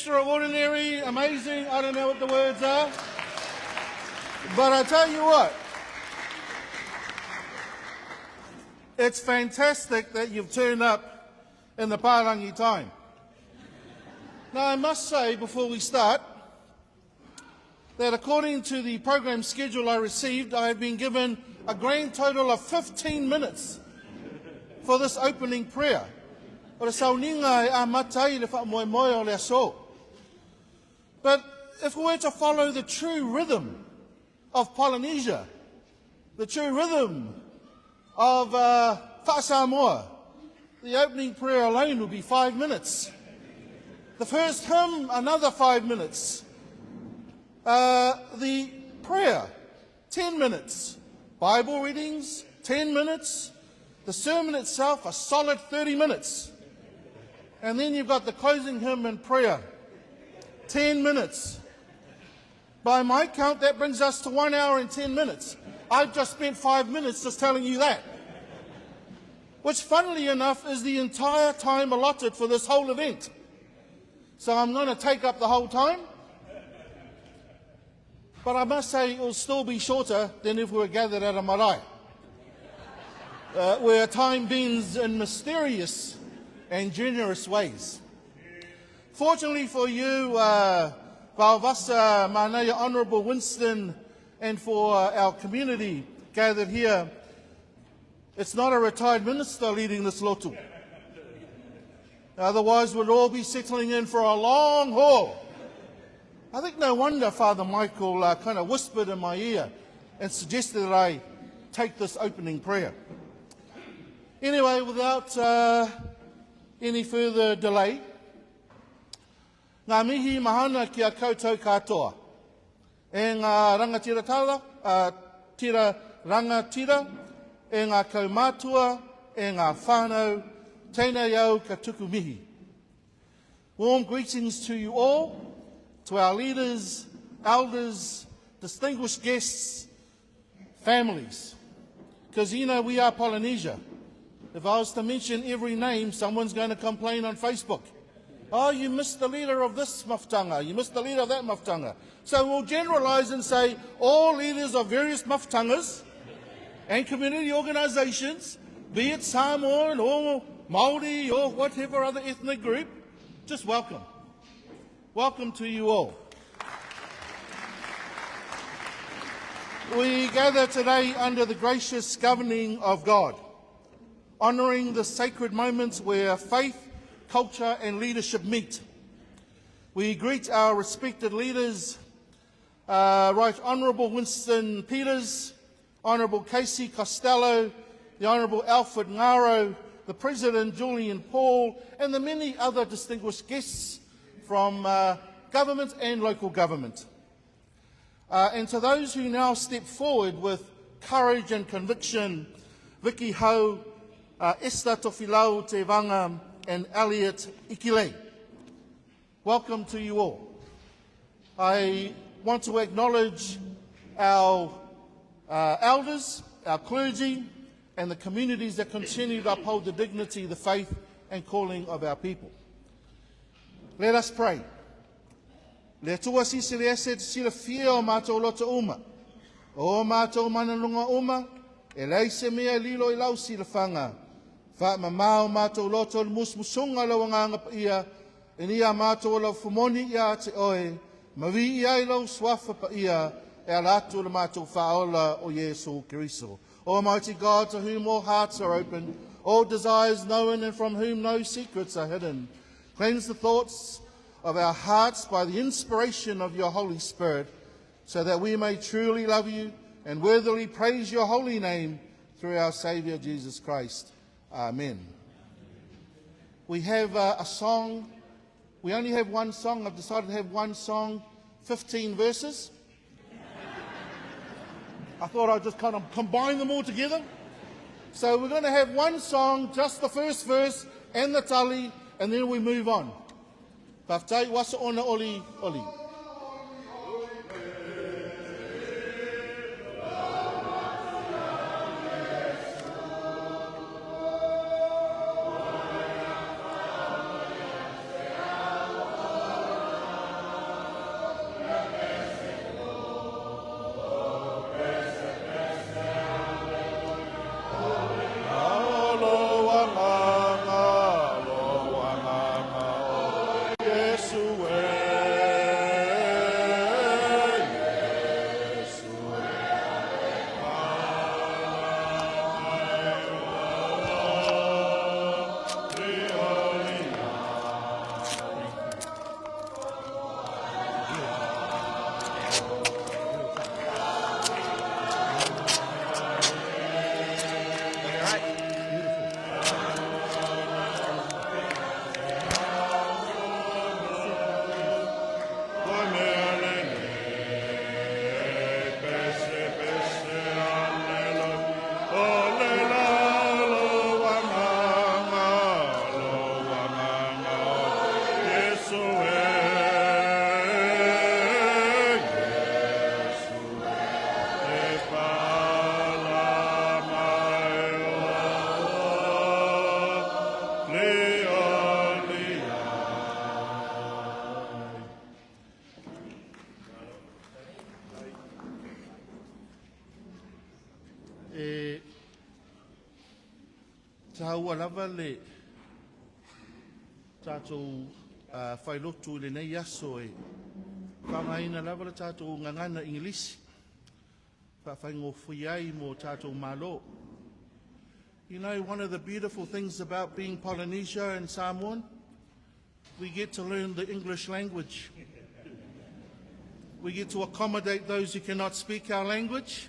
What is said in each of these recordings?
extraordinary, amazing, I don't know what the words are. But I tell you what, it's fantastic that you've turned up in the Pārangi time. Now I must say before we start that according to the program schedule I received, I have been given a grand total of 15 minutes for this opening prayer. But if we were to follow the true rhythm of Polynesia, the true rhythm of Whaasamoa, the opening prayer alone would be 5 minutes. The first hymn, another 5 minutes. The prayer, 10 minutes. Bible readings, 10 minutes. The sermon itself, a solid 30 minutes. And then you've got the closing hymn and prayer, 10 minutes. By my count, that brings us to 1 hour and 10 minutes. I've just spent 5 minutes just telling you that. Which, funnily enough, is the entire time allotted for this whole event. So I'm going to take up the whole time. But I must say it will still be shorter than if we were gathered at a marae, where time bends in mysterious and generous ways. Fortunately for you, Vaovasamanaia Honourable Winston, and for our community gathered here, it's not a retired minister leading this lotu. Otherwise, we'd all be settling in for a long haul. I think no wonder Father Michael kind of whispered in my ear and suggested that I take this opening prayer. Anyway, without any further delay, ngā mihi mahana ki a koutou katoa. E ngā tira rangatira, e ngā kaumātua, e ngā whānau, tēnei au ka tuku mihi. Warm greetings to you all, to our leaders, elders, distinguished guests, families. Because, you know, we are Polynesia. If I was to mention every name, someone's going to complain on Facebook. Oh, you missed the leader of this maftanga, you missed the leader of that maftanga. So we'll generalise and say all leaders of various maftangas and community organisations, be it Samoan or Māori or whatever other ethnic group, just welcome. Welcome to you all. We gather today under the gracious governing of God, honouring the sacred moments where faith, culture and leadership meet. We greet our respected leaders, Right Honourable Winston Peters, Honourable Casey Costello, the Honourable Alfred Ngaro, the President Julian Paul, and the many other distinguished guests from government and local government. And to those who now step forward with courage and conviction, Vicky Ho, Esther Tofilau Te Vanga, and Elliot Ikile. Welcome to you all. I want to acknowledge our elders, our clergy, and the communities that continue to uphold the dignity, the faith, and calling of our people. Let us pray. Le tua sisi le ese te sila fia o mātou lota uma. O mātou manalunga uma, e leise mea lilo I lau sila whanga. Wha mamao mātou lota o musmusunga lau nganga pa ia, e nia mātou lau fumoni ia te oe, mawi ia I lau swafa pa ia, e alatu le mātou whaola o Yesu Kiriso. Almighty God, to whom all hearts are open, all desires known and from whom no secrets are hidden. Cleanse the thoughts of our hearts by the inspiration of your Holy Spirit, so that we may truly love you and worthily praise your holy name through our Saviour Jesus Christ. Amen. We have a song. We only have one song. I've decided to have one song, 15 verses. I thought I'd just kind of combine them all together. So we're going to have one song, just the first verse and the tali, and then we move on. Taftai wasa ona oli oli. Taua lava le tātou whailotu le nei aso e whangaina lava le tātou ngangana Ingilisi. Whawhaingo whi ai mo tātou malo. You know, one of the beautiful things about being Polynesia and Samoan, we get to learn the English language. We get to accommodate those who cannot speak our language.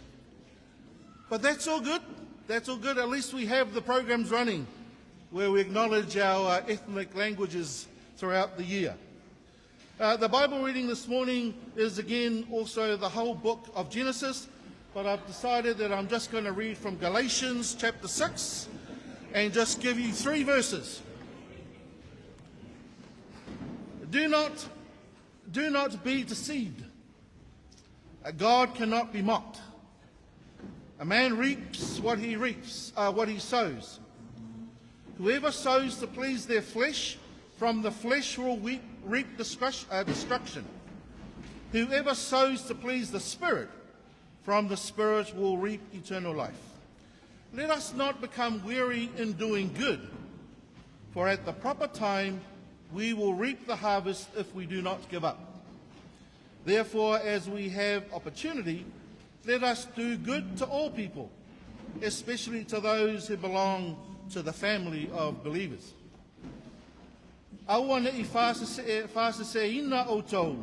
But that's all good. That's all good. At least we have the programs running where we acknowledge our ethnic languages throughout the year. The Bible reading this morning is again also the whole book of Genesis, but I've decided that I'm just going to read from Galatians chapter 6 and just give you 3 verses. Do not be deceived. God cannot be mocked. A man reaps what he sows. Whoever sows to please their flesh, from the flesh will reap destruction. Whoever sows to please the Spirit, from the Spirit will reap eternal life. Let us not become weary in doing good, for at the proper time we will reap the harvest if we do not give up. Therefore, as we have opportunity, let us do good to all people, especially to those who belong to the family of believers. Aua ne'i whasaseina o tau.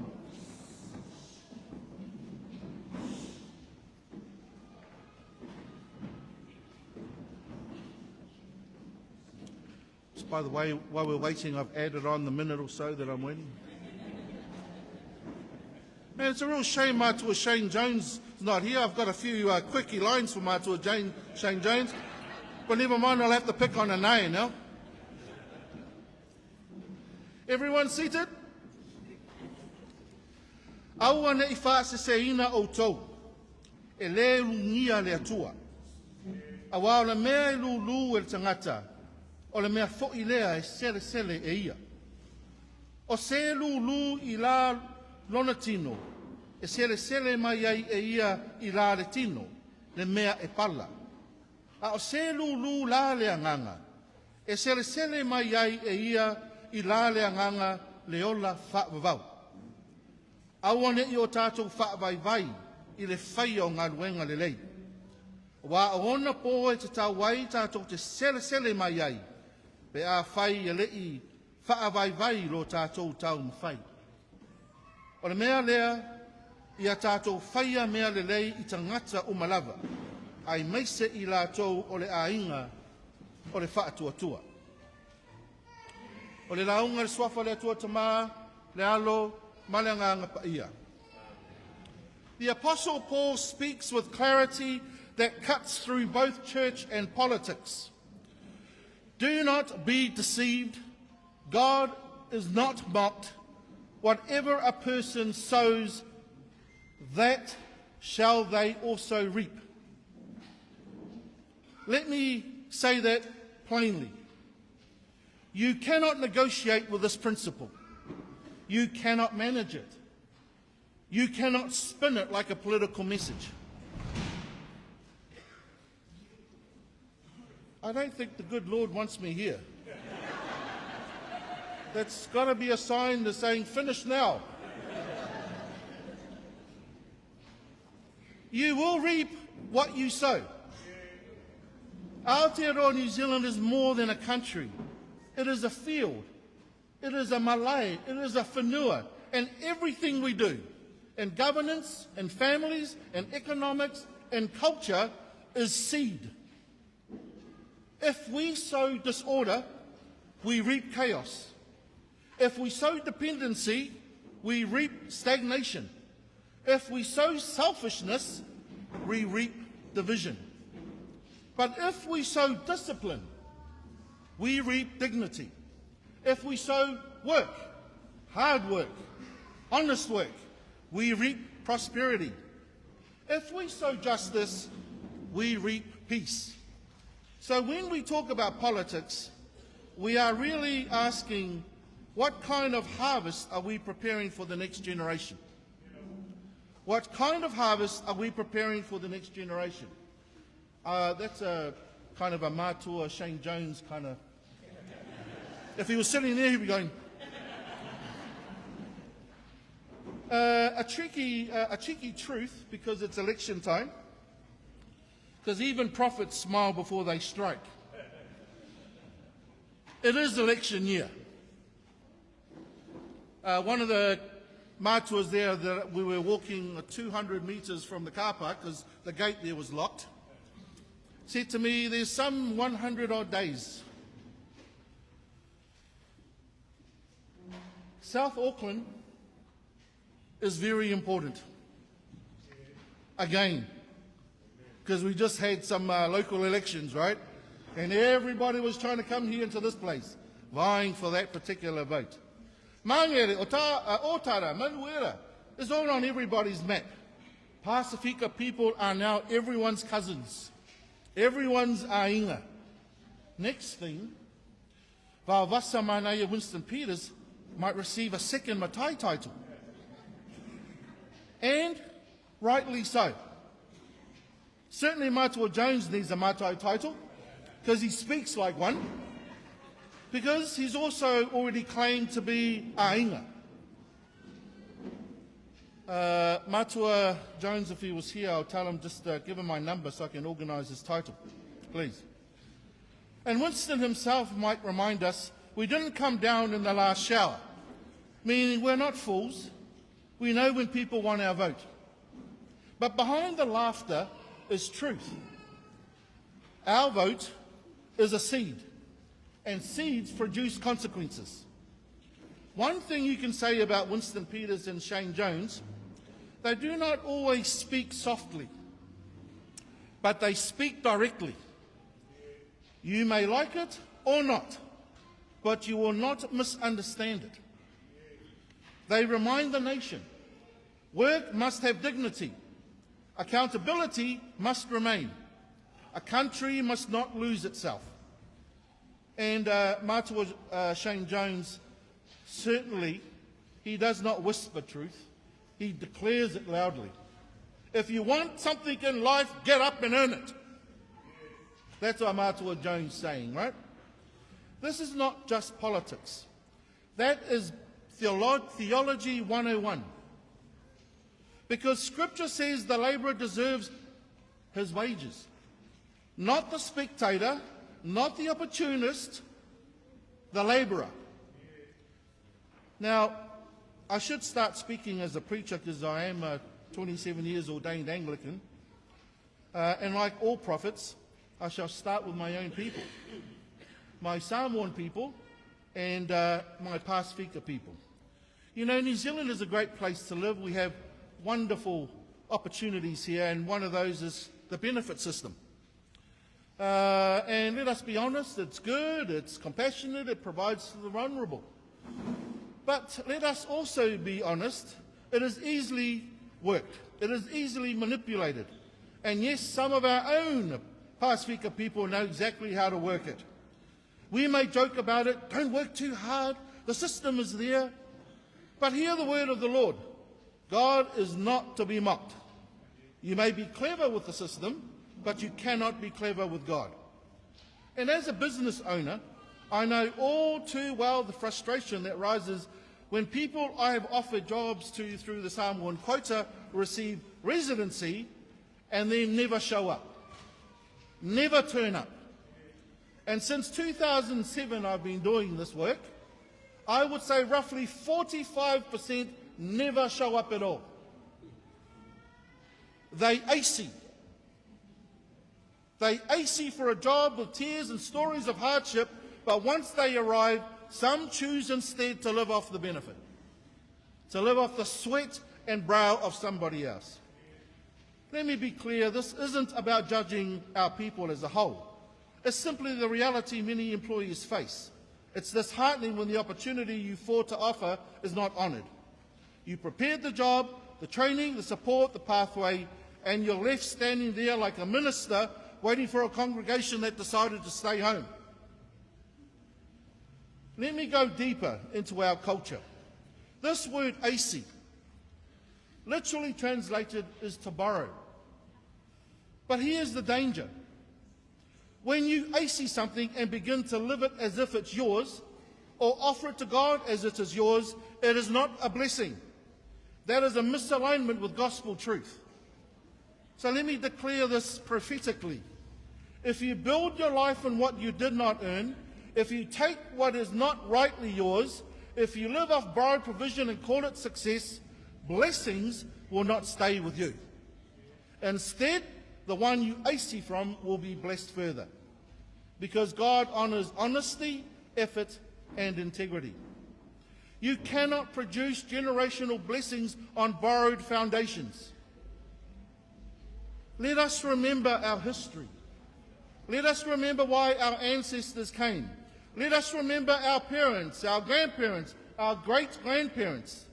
By the way, while we're waiting, I've added on the minute or so that I'm waiting. Man, it's a real shame Matua Shane Jones is not here. I've got a few quickie lines for Matua Shane Jones. But never mind, I'll have to pick on a name now. Everyone seated? Aua ne'i whasaseina o tau. E le lungia le atua. Awa o le mea lulu e tangata. O le mea fo'i lea e sele e ia. O se lulu I la lona tino, e sele mai ai e ia I la le tino, le mea e pala. A o se lulu la le anganga, e sele mai ai e ia I la le anganga le ola whaavavau. Awane I o tātou whaavai I le whai o ngā luenga le lei. Wa o ona po e te tau wai tātou te sele mai ai, pe a whai e lei whaavai lo tātou tau mwhai. O le mea lea, I a tātou whaia mea le lei I tangata o malava, ai meise I lātou o le ainga o le whaatuatua. O le launga le swafa le atua tamā, le alo, ma le nganga pa ia. The Apostle Paul speaks with clarity that cuts through both church and politics. Do not be deceived. God is not mocked. Whatever a person sows, that shall they also reap. Let me say that plainly. You cannot negotiate with this principle. You cannot manage it. You cannot spin it like a political message. I don't think the good Lord wants me here. That's got to be a sign that's saying, finish now. You will reap what you sow. Aotearoa New Zealand is more than a country. It is a field. It is a marae. It is a whenua. And everything we do, in governance, in families, in economics, in culture, is seed. If we sow disorder, we reap chaos. If we sow dependency, we reap stagnation. If we sow selfishness, we reap division. But if we sow discipline, we reap dignity. If we sow work, hard work, honest work, we reap prosperity. If we sow justice, we reap peace. So when we talk about politics, we are really asking, what kind of harvest are we preparing for the next generation? What kind of harvest are we preparing for the next generation? That's a kind of a mātua Shane Jones kind of. If he was sitting there, he'd be going. A cheeky truth, because it's election time, because even prophets smile before they strike. It is election year. One of the mātuas there, that we were walking 200 metres from the car park because the gate there was locked, said to me, there's some 100 odd days. South Auckland is very important. Again, because we just had some local elections, right? And everybody was trying to come here into this place, vying for that particular vote. Mangere, Otara, Manuera, is all on everybody's map. Pasifika people are now everyone's cousins, everyone's ainga. Next thing, Vaovasamanaia Winston might receive a second Matai title. And rightly so. Certainly Mātua Jones needs a Matai title, because he speaks like one, because he's also already claimed to be ainga. Mātua Jones, if he was here, I'll tell him, just give him my number so I can organise his title, please. And Winston himself might remind us, we didn't come down in the last shower, meaning we're not fools. We know when people want our vote. But behind the laughter is truth. Our vote is a seed, and seeds produce consequences. One thing you can say about Winston Peters and Shane Jones, they do not always speak softly, but they speak directly. You may like it or not, but you will not misunderstand it. They remind the nation, work must have dignity, accountability must remain, a country must not lose itself. And Mātua Shane Jones, certainly, he does not whisper truth, he declares it loudly. If you want something in life, get up and earn it. That's what Mātua Jones is saying, right? This is not just politics. That is Theology 101. Because Scripture says the labourer deserves his wages. Not the spectator, not the opportunist, the labourer. Now, I should start speaking as a preacher because I am a 27 years ordained Anglican. And like all prophets, I shall start with my own people. My Samoan people and my Pasifika people. You know, New Zealand is a great place to live. We have wonderful opportunities here, and one of those is the benefit system. And let us be honest, it's good, it's compassionate, it provides for the vulnerable. But let us also be honest, it is easily worked, it is easily manipulated. And yes, some of our own Pasifika people know exactly how to work it. We may joke about it, don't work too hard, the system is there. But hear the word of the Lord. God is not to be mocked. You may be clever with the system, but you cannot be clever with God. And as a business owner, I know all too well the frustration that rises when people I have offered jobs to through the Samoan quota receive residency and then never show up, never turn up. And since 2007 I've been doing this work, I would say roughly 45% never show up at all. They AC. They AC for a job with tears and stories of hardship, but once they arrive, some choose instead to live off the benefit, to live off the sweat and brow of somebody else. Let me be clear, this isn't about judging our people as a whole. It's simply the reality many employees face. It's disheartening when the opportunity you fought to offer is not honoured. You prepared the job, the training, the support, the pathway, and you're left standing there like a minister waiting for a congregation that decided to stay home. Let me go deeper into our culture. This word AC, literally translated, is to borrow. But here's the danger. When you AC something and begin to live it as if it's yours, or offer it to God as it is yours, it is not a blessing. That is a misalignment with gospel truth. So let me declare this prophetically. If you build your life on what you did not earn, if you take what is not rightly yours, if you live off borrowed provision and call it success, blessings will not stay with you. Instead, the one you AC from will be blessed further. Because God honors honesty, effort, and integrity. You cannot produce generational blessings on borrowed foundations. Let us remember our history. Let us remember why our ancestors came. Let us remember our parents, our grandparents, our great-grandparents.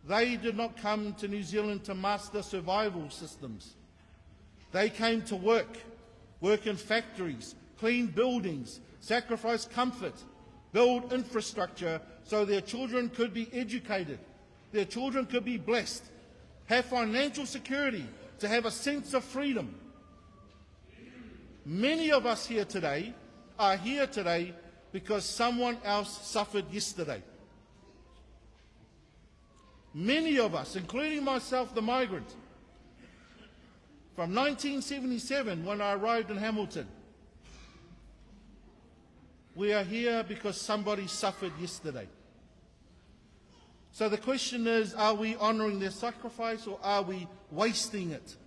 They did not come to New Zealand to master survival systems. They came to work in factories, clean buildings, sacrifice comfort, build infrastructure so their children could be educated, their children could be blessed, have financial security, to have a sense of freedom. Many of us here today are here today because someone else suffered yesterday. Many of us, including myself, the migrant, from 1977 when I arrived in Hamilton, we are here because somebody suffered yesterday. So the question is, are we honouring their sacrifice or are we wasting it?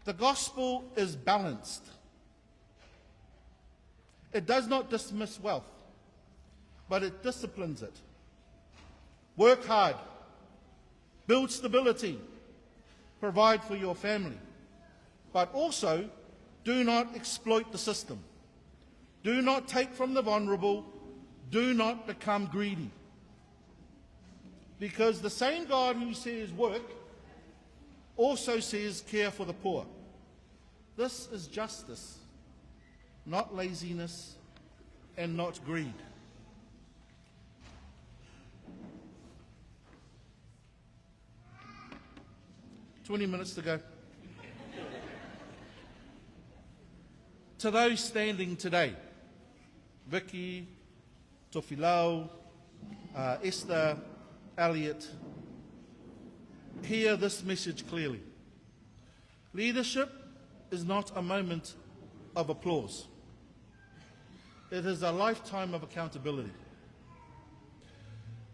The gospel is balanced. It does not dismiss wealth, but it disciplines it. Work hard, build stability, provide for your family, but also do not exploit the system. Do not take from the vulnerable. Do not become greedy. Because the same God who says work also says care for the poor. This is justice, not laziness and not greed. "20 minutes to go. To those standing today, Vicky, Tofilau, Esther, Elliot, hear this message clearly. Leadership is not a moment of applause. It is a lifetime of accountability.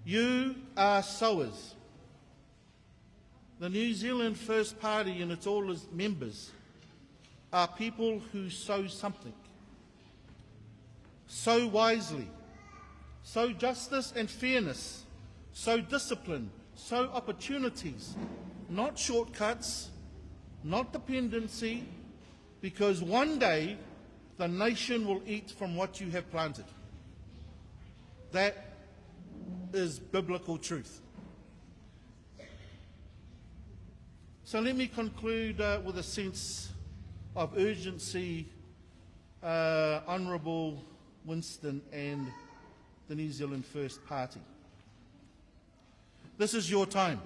You are sowers. The New Zealand First Party and all its members are people who sow something. Sow wisely. Sow justice and fairness. Sow discipline. Sow opportunities. Not shortcuts. Not dependency. Because one day the nation will eat from what you have planted. That is biblical truth. So let me conclude with a sense of urgency, Honourable Winston and the New Zealand First Party. This is your time.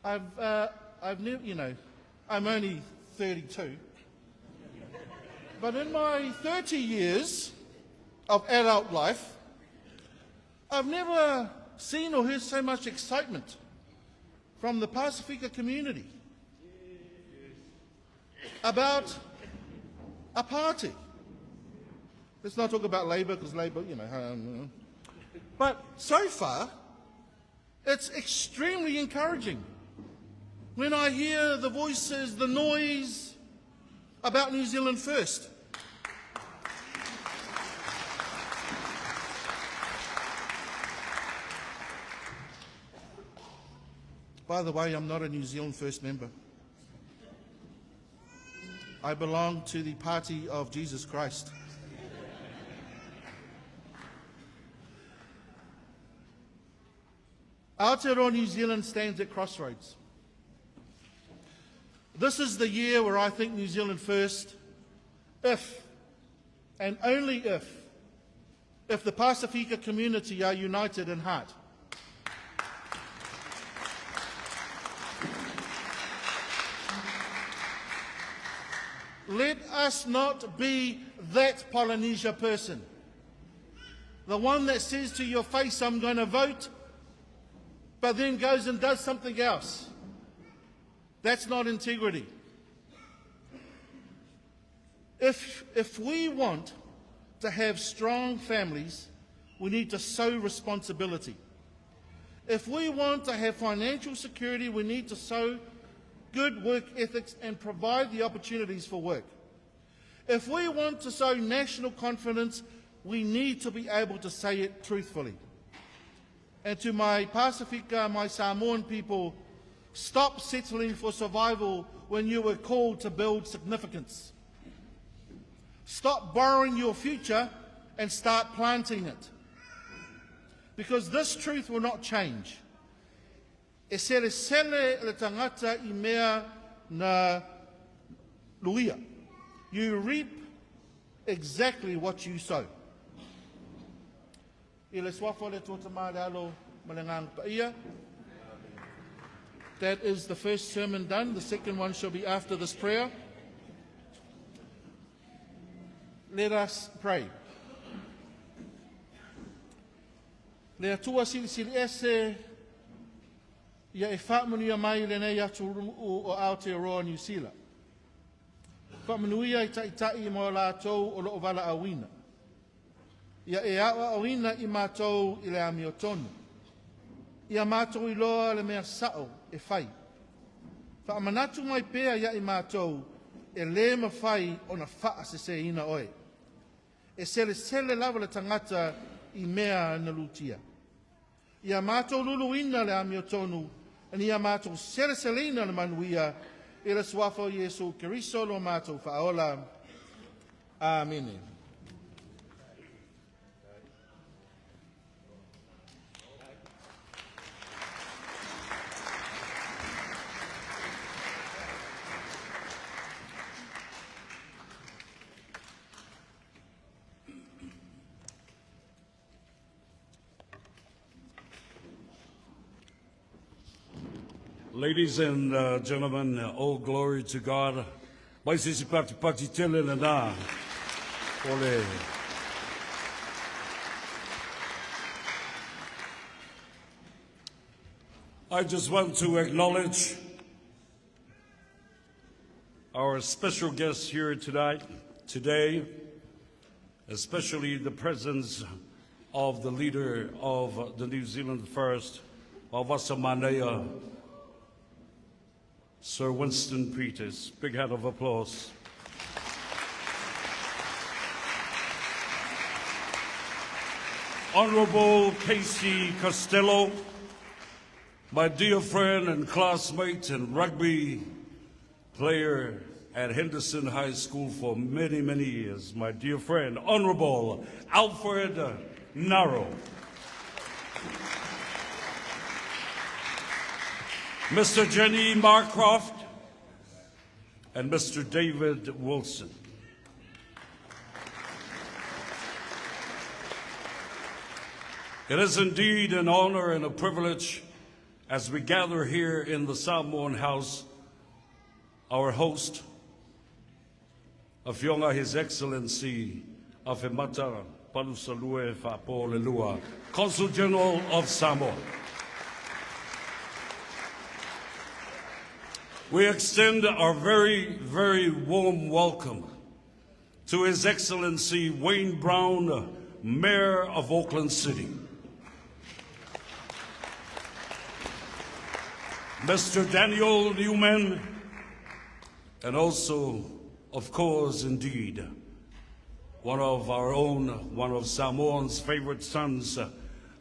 I've never, I'm only 32, but in my 30 years of adult life, I've never seen or heard so much excitement from the Pasifika community about a party. Let's not talk about Labour, because Labour, But so far, it's extremely encouraging when I hear the voices, the noise about New Zealand First. By the way, I'm not a New Zealand First member. I belong to the Party of Jesus Christ. Aotearoa New Zealand stands at crossroads. This is the year where I think New Zealand First, if and only if the Pasifika community are united in heart. Let us not be that Polynesia person. The one that says to your face, I'm going to vote, but then goes and does something else. That's not integrity. If we want to have strong families, we need to sow responsibility. If we want to have financial security, we need to sow good work ethics and provide the opportunities for work. If we want to sow national confidence, we need to be able to say it truthfully. And to my Pasifika, my Samoan people, stop settling for survival when you were called to build significance. Stop borrowing your future and start planting it. Because this truth will not change. E sele sele le tangata I mea na luia. You reap exactly what you sow. I le swafo le tō tamare alo malengang paia. That is the first sermon done. The second one shall be after this prayer. Let us pray. Le atua sili ese ia e whaamanuia mai le nei atu o Aotearoa New Zealand. Whaamanuia i tai mo lātou o loo wala awina. Ia e awa awina i mātou i le amiotonu. Ia mātou i loa le mea sao e whai. Whaamanatu mai pēa ia i mātou e le mawhai o na wha se se ina oe. E sele lava le tangata i mea na lutia. Ia mātou luluina le amiotonu, and ia mātou seleina le manuia, e le suafo Iesu Keriso lo mātou whaola. Amen. Ladies and gentlemen, all glory to God. Mai sisi pati tele na na. Ole. I just want to acknowledge our special guests here today, especially the presence of the leader of the New Zealand First, Vaovasamanaia, Sir Winston Peters. Big hand of applause. Honorable Casey Costello, my dear friend and classmate and rugby player at Henderson High School for many, many years, my dear friend, Honorable Alfred Narrow. Mr. Jenny Marcroft and Mr. David Wilson. It is indeed an honor and a privilege as we gather here in the Samoan House, our host, afioga His Excellency Afemata Palusalue Fa'apōlelua, Consul General of Samoa. We extend our very, very warm welcome to His Excellency Wayne Brown, Mayor of Auckland City. Mr. Daniel Newman, and also, of course, indeed, one of our own, one of Samoan's favorite sons,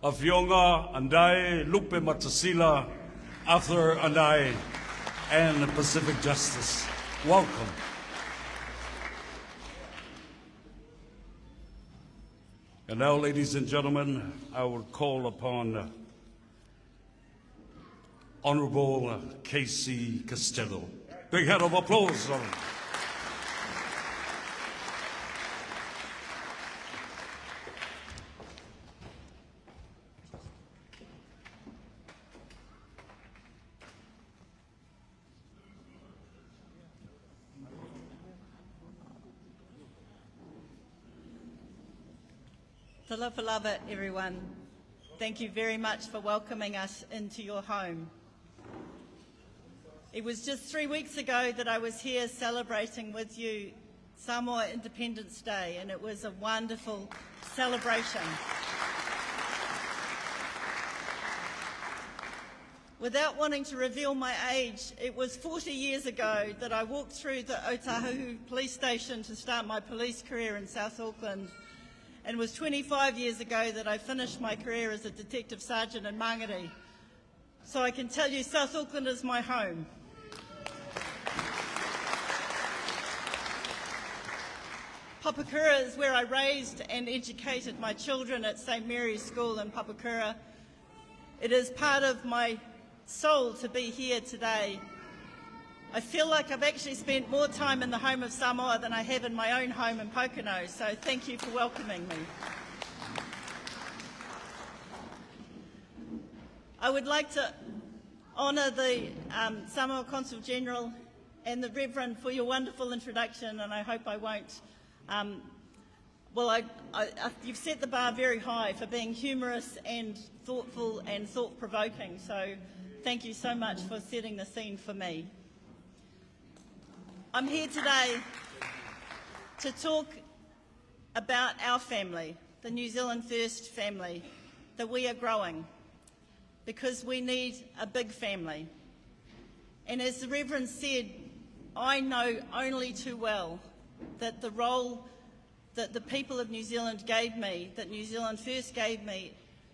Afioga Andai, Lupe Matasila, Arthur Andai, and Pacific Justice. Welcome. And now, ladies and gentlemen, I will call upon Honorable Casey Costello. Big hand of applause. Talofa lava, everyone. Thank you very much for welcoming us into your home. It was just 3 weeks ago that I was here celebrating with you Samoa Independence Day, and it was a wonderful celebration. Without wanting to reveal my age, it was 40 years ago that I walked through the Otahuhu police station to start my police career in South Auckland, and it was 25 years ago that I finished my career as a detective sergeant in Mangere. So I can tell you South Auckland is my home. Papakura is where I raised and educated my children at St Mary's School in Papakura. It is part of my soul to be here today. I feel like I've actually spent more time in the home of Samoa than I have in my own home in Pocono, so thank you for welcoming me. I would like to honour the Samoa Consul General and the Reverend for your wonderful introduction, and I hope I won't you've set the bar very high for being humorous and thoughtful and thought-provoking, so thank you so much for setting the scene for me. I'm here today to talk about our family, the New Zealand First family, that we are growing, because we need a big family. And as the Reverend said, I know only too well that the role that the people of New Zealand gave me, that New Zealand First gave me,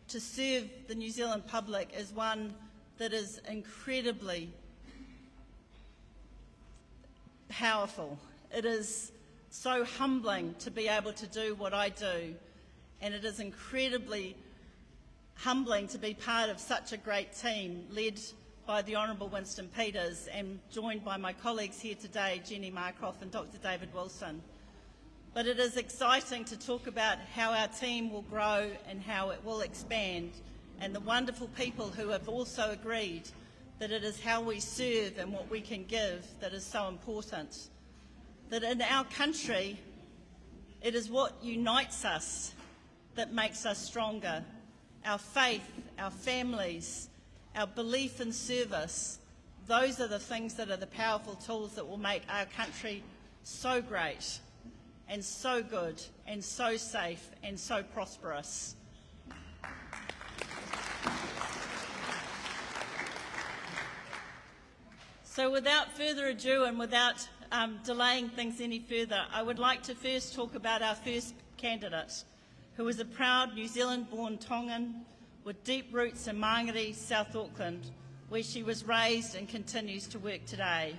to serve the New Zealand public is one that is incredibly powerful. It is so humbling to be able to do what I do, and it is incredibly humbling to be part of such a great team led by the Honourable Winston Peters and joined by my colleagues here today, Jenny Marcroft and Dr David Wilson. But it is exciting to talk about how our team will grow and how it will expand, and the wonderful people who have also agreed that it is how we serve and what we can give that is so important. That in our country, it is what unites us that makes us stronger. Our faith, our families, our belief in service, those are the things that are the powerful tools that will make our country so great and so good and so safe and so prosperous. So without further ado and without delaying things any further, I would like to first talk about our first candidate, who is a proud New Zealand-born Tongan with deep roots in Mangere, South Auckland, where she was raised and continues to work today.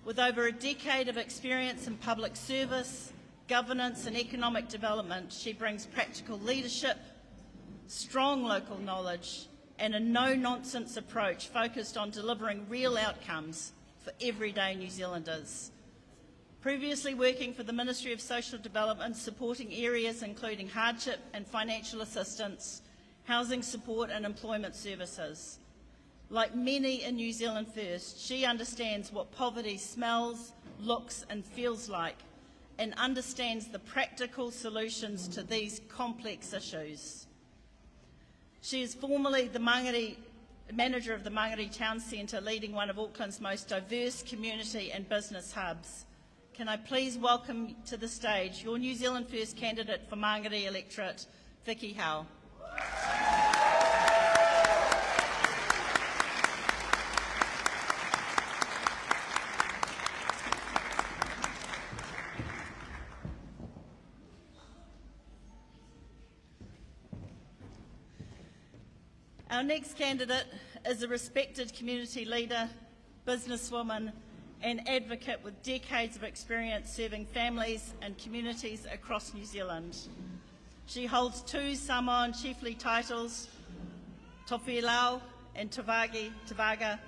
With over a decade of experience in public service, governance and economic development, she brings practical leadership, strong local knowledge, and a no-nonsense approach focused on delivering real outcomes for everyday New Zealanders. Previously working for the Ministry of Social Development, supporting areas including hardship and financial assistance, housing support and employment services. Like many in New Zealand First, she understands what poverty smells, looks and feels like, and understands the practical solutions to these complex issues. She is formerly the manager of the Mangere Town Centre, leading one of Auckland's most diverse community and business hubs. Can I please welcome to the stage your New Zealand First candidate for Mangere electorate, Vicky Howe. Our next candidate is a respected community leader, businesswoman and advocate with decades of experience serving families and communities across New Zealand. She holds 2 Samoan chiefly titles, Tawhilau and Tavaga.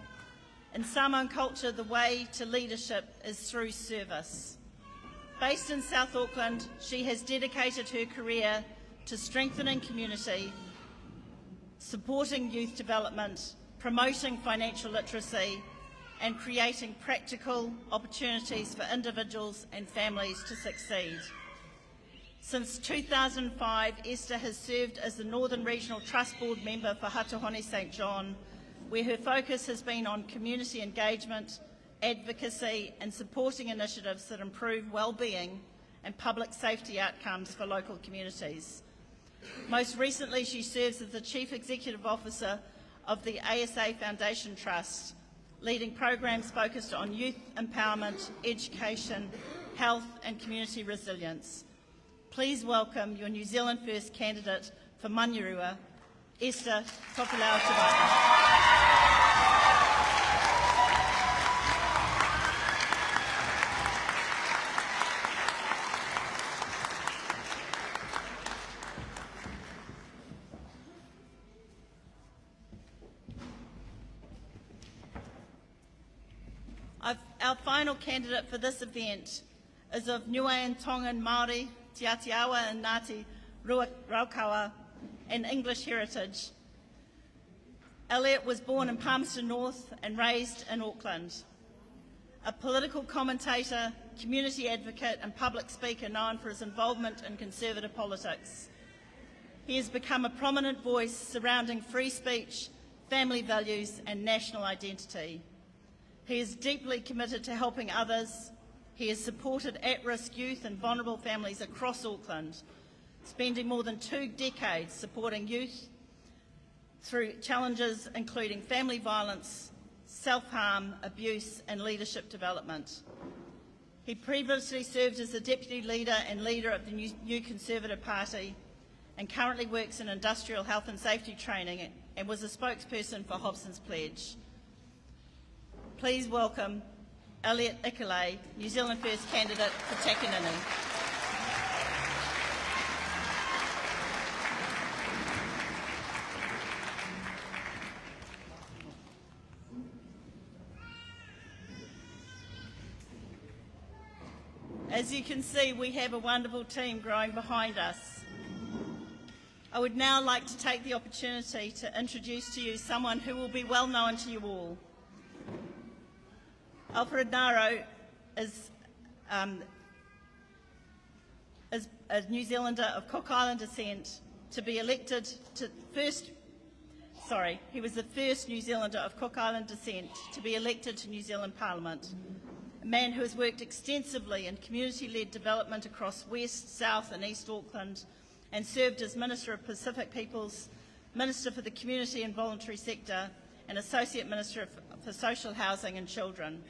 In Samoan culture, the way to leadership is through service. Based in South Auckland, she has dedicated her career to strengthening community, supporting youth development, promoting financial literacy, and creating practical opportunities for individuals and families to succeed. Since 2005, Esther has served as the Northern Regional Trust Board member for Hatahone St John, where her focus has been on community engagement, advocacy and supporting initiatives that improve well-being and public safety outcomes for local communities. Most recently, she serves as the Chief Executive Officer of the ASA Foundation Trust, leading programs focused on youth empowerment, education, health and community resilience. Please welcome your New Zealand First candidate for Manyurua, Esther Topilau Tabaka. Our final candidate for this event is of Niuean Tongan Māori, Te Atiawa and Ngāti Raukawa and English heritage. Elliot was born in Palmerston North and raised in Auckland. A political commentator, community advocate and public speaker known for his involvement in conservative politics. He has become a prominent voice surrounding free speech, family values and national identity. He is deeply committed to helping others. He has supported at-risk youth and vulnerable families across Auckland, spending more than 2 decades supporting youth through challenges including family violence, self-harm, abuse and leadership development. He previously served as the Deputy Leader and Leader of the New Conservative Party and currently works in industrial health and safety training and was a spokesperson for Hobson's Pledge. Please welcome Elliot Ikelei, New Zealand First candidate for Takanini. As you can see, we have a wonderful team growing behind us. I would now like to take the opportunity to introduce to you someone who will be well known to you all. Alfred Naro is a New Zealander of Cook Island descent to be elected to he was the first New Zealander of Cook Island descent to be elected to New Zealand Parliament. A man who has worked extensively in community-led development across West, South and East Auckland and served as Minister of Pacific Peoples, Minister for the Community and Voluntary Sector and Associate Minister for Social Housing and Children.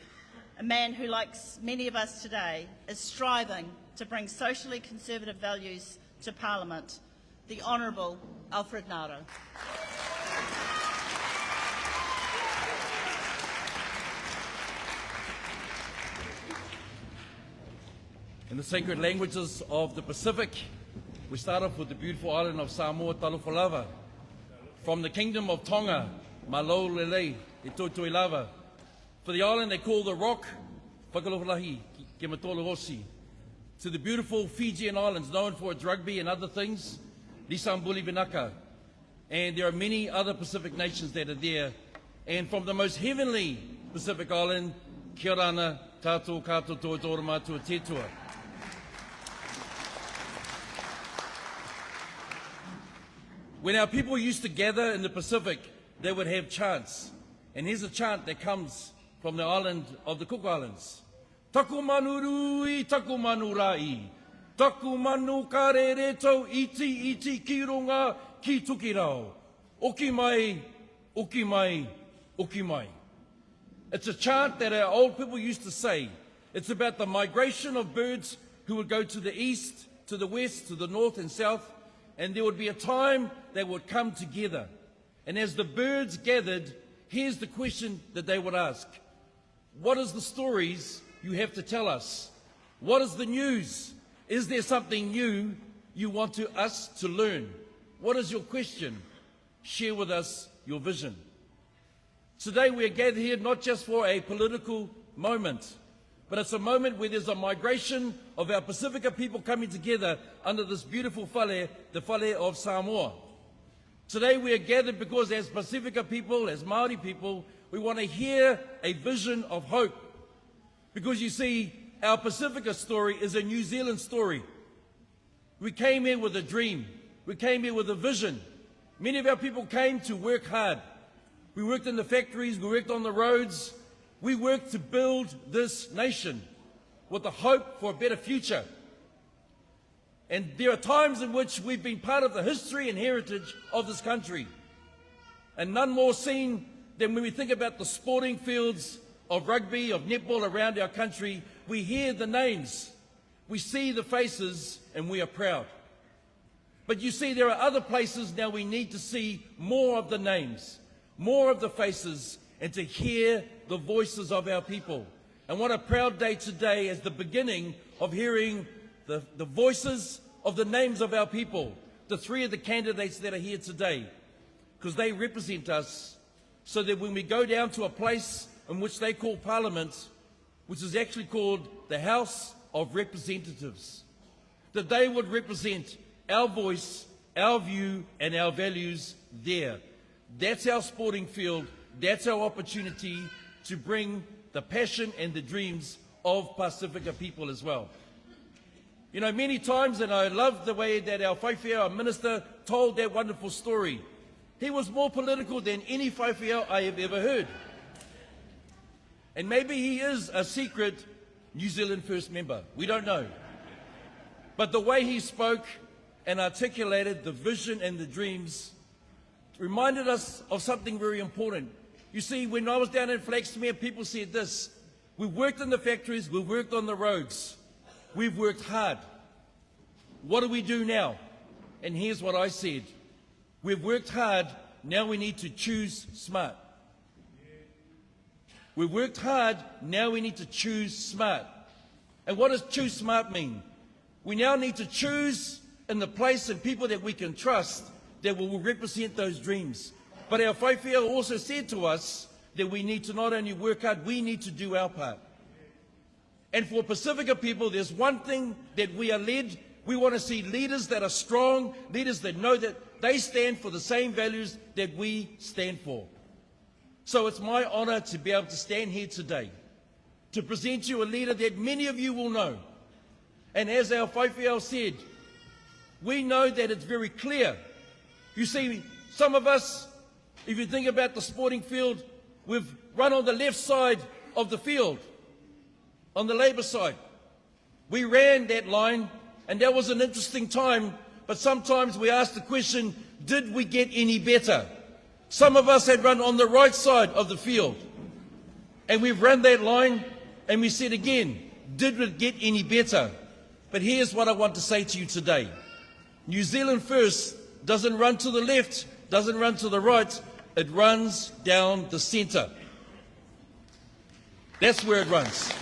A man who, like many of us today, is striving to bring socially conservative values to Parliament, the Honourable Alfred Naro. In the sacred languages of the Pacific, we start off with the beautiful island of Samoa, Talofalava. From the Kingdom of Tonga, Malo Lele, e Totoi Lava. For the island they call the Rock, Whakalofalahi, Ke Matolo Osi. To the beautiful Fijian Islands, known for its rugby and other things, Lisambuli Vinaka. And there are many other Pacific nations that are there. And from the most heavenly Pacific island, Kia Rana, Tātou Kātou Toa Tōra Mātua Tetua. When our people used to gather in the Pacific, they would have chants. And here's a chant that comes from the island of the Cook Islands. Taku manu rui, taku manu rai. Taku manu karereto, iti iti ki runga, ki tukirao. Oki mai, oki mai, oki mai. It's a chant that our old people used to say. It's about the migration of birds who would go to the east, to the west, to the north and south, and there would be a time they would come together. And as the birds gathered, here's the question that they would ask. What is the stories you have to tell us? What is the news? Is there something new you want us to learn? What is your question? Share with us your vision. Today we are gathered here not just for a political moment, but it's a moment where there's a migration of our Pacifica people coming together under this beautiful whale, the whale of Samoa. Today we are gathered because as Pacifica people, as Māori people, we want to hear a vision of hope. Because you see, our Pacifica story is a New Zealand story. We came here with a dream. We came here with a vision. Many of our people came to work hard. We worked in the factories, we worked on the roads. We worked to build this nation with the hope for a better future. And there are times in which we've been part of the history and heritage of this country. And none more seen than when we think about the sporting fields of rugby, of netball around our country. We hear the names, we see the faces, and we are proud. But you see, there are other places now we need to see more of the names, more of the faces, and to hear the voices of our people. And what a proud day today as the beginning of hearing the voices of the names of our people, the three of the candidates that are here today, because they represent us, so that when we go down to a place in which they call Parliament, which is actually called the House of Representatives, that they would represent our voice, our view, and our values there. That's our sporting field. That's our opportunity to bring the passion and the dreams of Pacifica people as well. You know, many times, and I love the way that our whaiwhia, our minister, told that wonderful story. He was more political than any whaiwhia I have ever heard. And maybe he is a secret New Zealand First member. We don't know. But the way he spoke and articulated the vision and the dreams reminded us of something very important. You see, when I was down in Flaxmere, people said this: we've worked in the factories, we've worked on the roads, we've worked hard. What do we do now? And here's what I said: we've worked hard, now we need to choose smart. We've worked hard, now we need to choose smart. And what does choose smart mean? We now need to choose in the place and people that we can trust that will represent those dreams. But our whaiwhia also said to us that we need to not only work hard, we need to do our part. And for Pacifica people, there's one thing that we are led. We want to see leaders that are strong, leaders that know that they stand for the same values that we stand for. So it's my honor to be able to stand here today to present you a leader that many of you will know. And as our whaiwhia said, we know that it's very clear. You see, some of us, if you think about the sporting field, we've run on the left side of the field, on the Labour side. We ran that line, and that was an interesting time, but sometimes we ask the question, did we get any better? Some of us had run on the right side of the field, and we've run that line, and we said again, did it get any better? But here's what I want to say to you today. New Zealand First doesn't run to the left, doesn't run to the right, it runs down the centre. That's where it runs.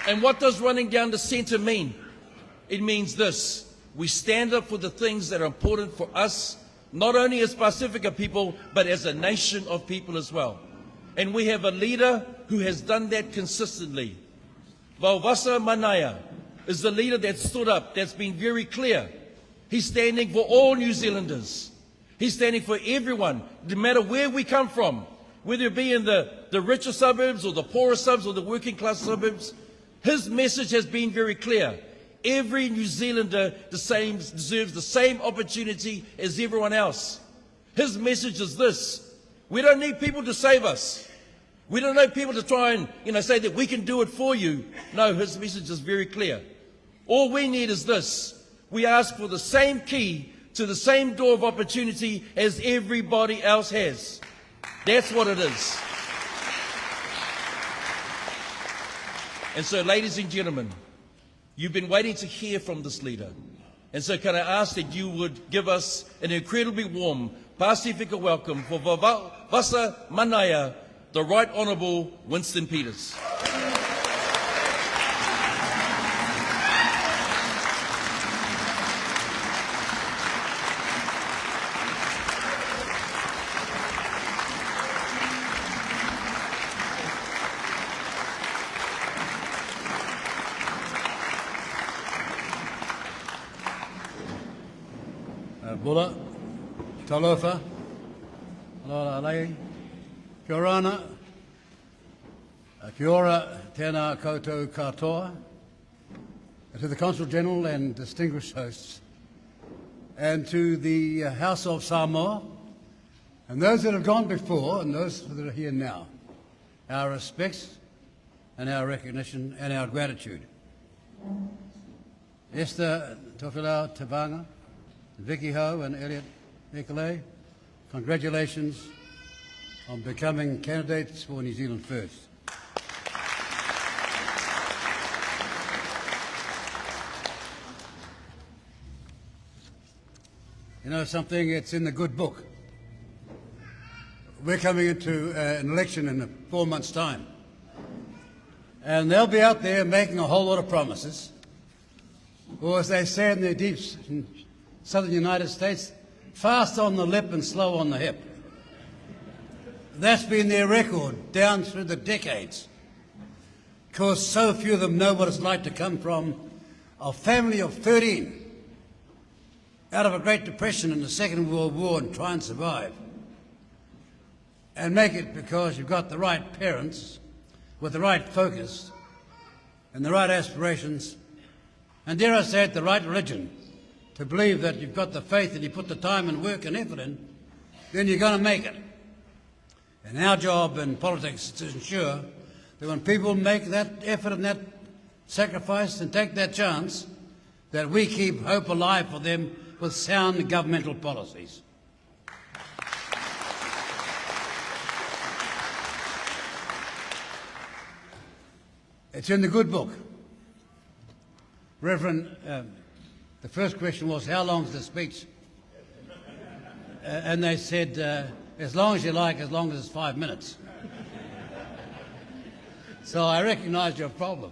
And what does running down the centre mean? It means this: we stand up for the things that are important for us, not only as Pacifica people, but as a nation of people as well. And we have a leader who has done that consistently. Vaovasamanaia is the leader that stood up, that's been very clear. He's standing for all New Zealanders. He's standing for everyone, no matter where we come from, whether it be in the richer suburbs or the poorer suburbs or the working class suburbs. His message has been very clear. Every New Zealander deserves the same opportunity as everyone else. His message is this: we don't need people to save us. We don't need people to try and say that we can do it for you. No, his message is very clear. All we need is this: we ask for the same key to the same door of opportunity as everybody else has. That's what it is. And so, ladies and gentlemen, you've been waiting to hear from this leader. And so can I ask that you would give us an incredibly warm Pacifica welcome for Vaovasamanaia, the Right Honourable Winston Peters. Bula, talofa, aloha alai, kia ora ana, kia ora tēnā koutou katoa, to the Consul General and distinguished hosts, and to the House of Samoa, and those that have gone before and those that are here now, our respects and our recognition and our gratitude. Esther Tofilau Tavanga, Vicky Ho and Elliot Nicolay, congratulations on becoming candidates for New Zealand First. You know something, it's in the good book. We're coming into an election in 4 months' time. And they'll be out there making a whole lot of promises. Or as they say in the deep southern United States, fast on the lip and slow on the hip. That's been their record down through the decades. Because so few of them know what it's like to come from a family of 13 out of a Great Depression in the Second World War and try and survive. And make it because you've got the right parents with the right focus and the right aspirations, and dare I say it, the right religion, to believe that you've got the faith and you put the time and work and effort in, then you're going to make it. And our job in politics is to ensure that when people make that effort and that sacrifice and take that chance, that we keep hope alive for them with sound governmental policies. It's in the good book. Reverend, the first question was, how long is the speech? And they said, as long as you like, as long as it's 5 minutes. So I recognise your problem.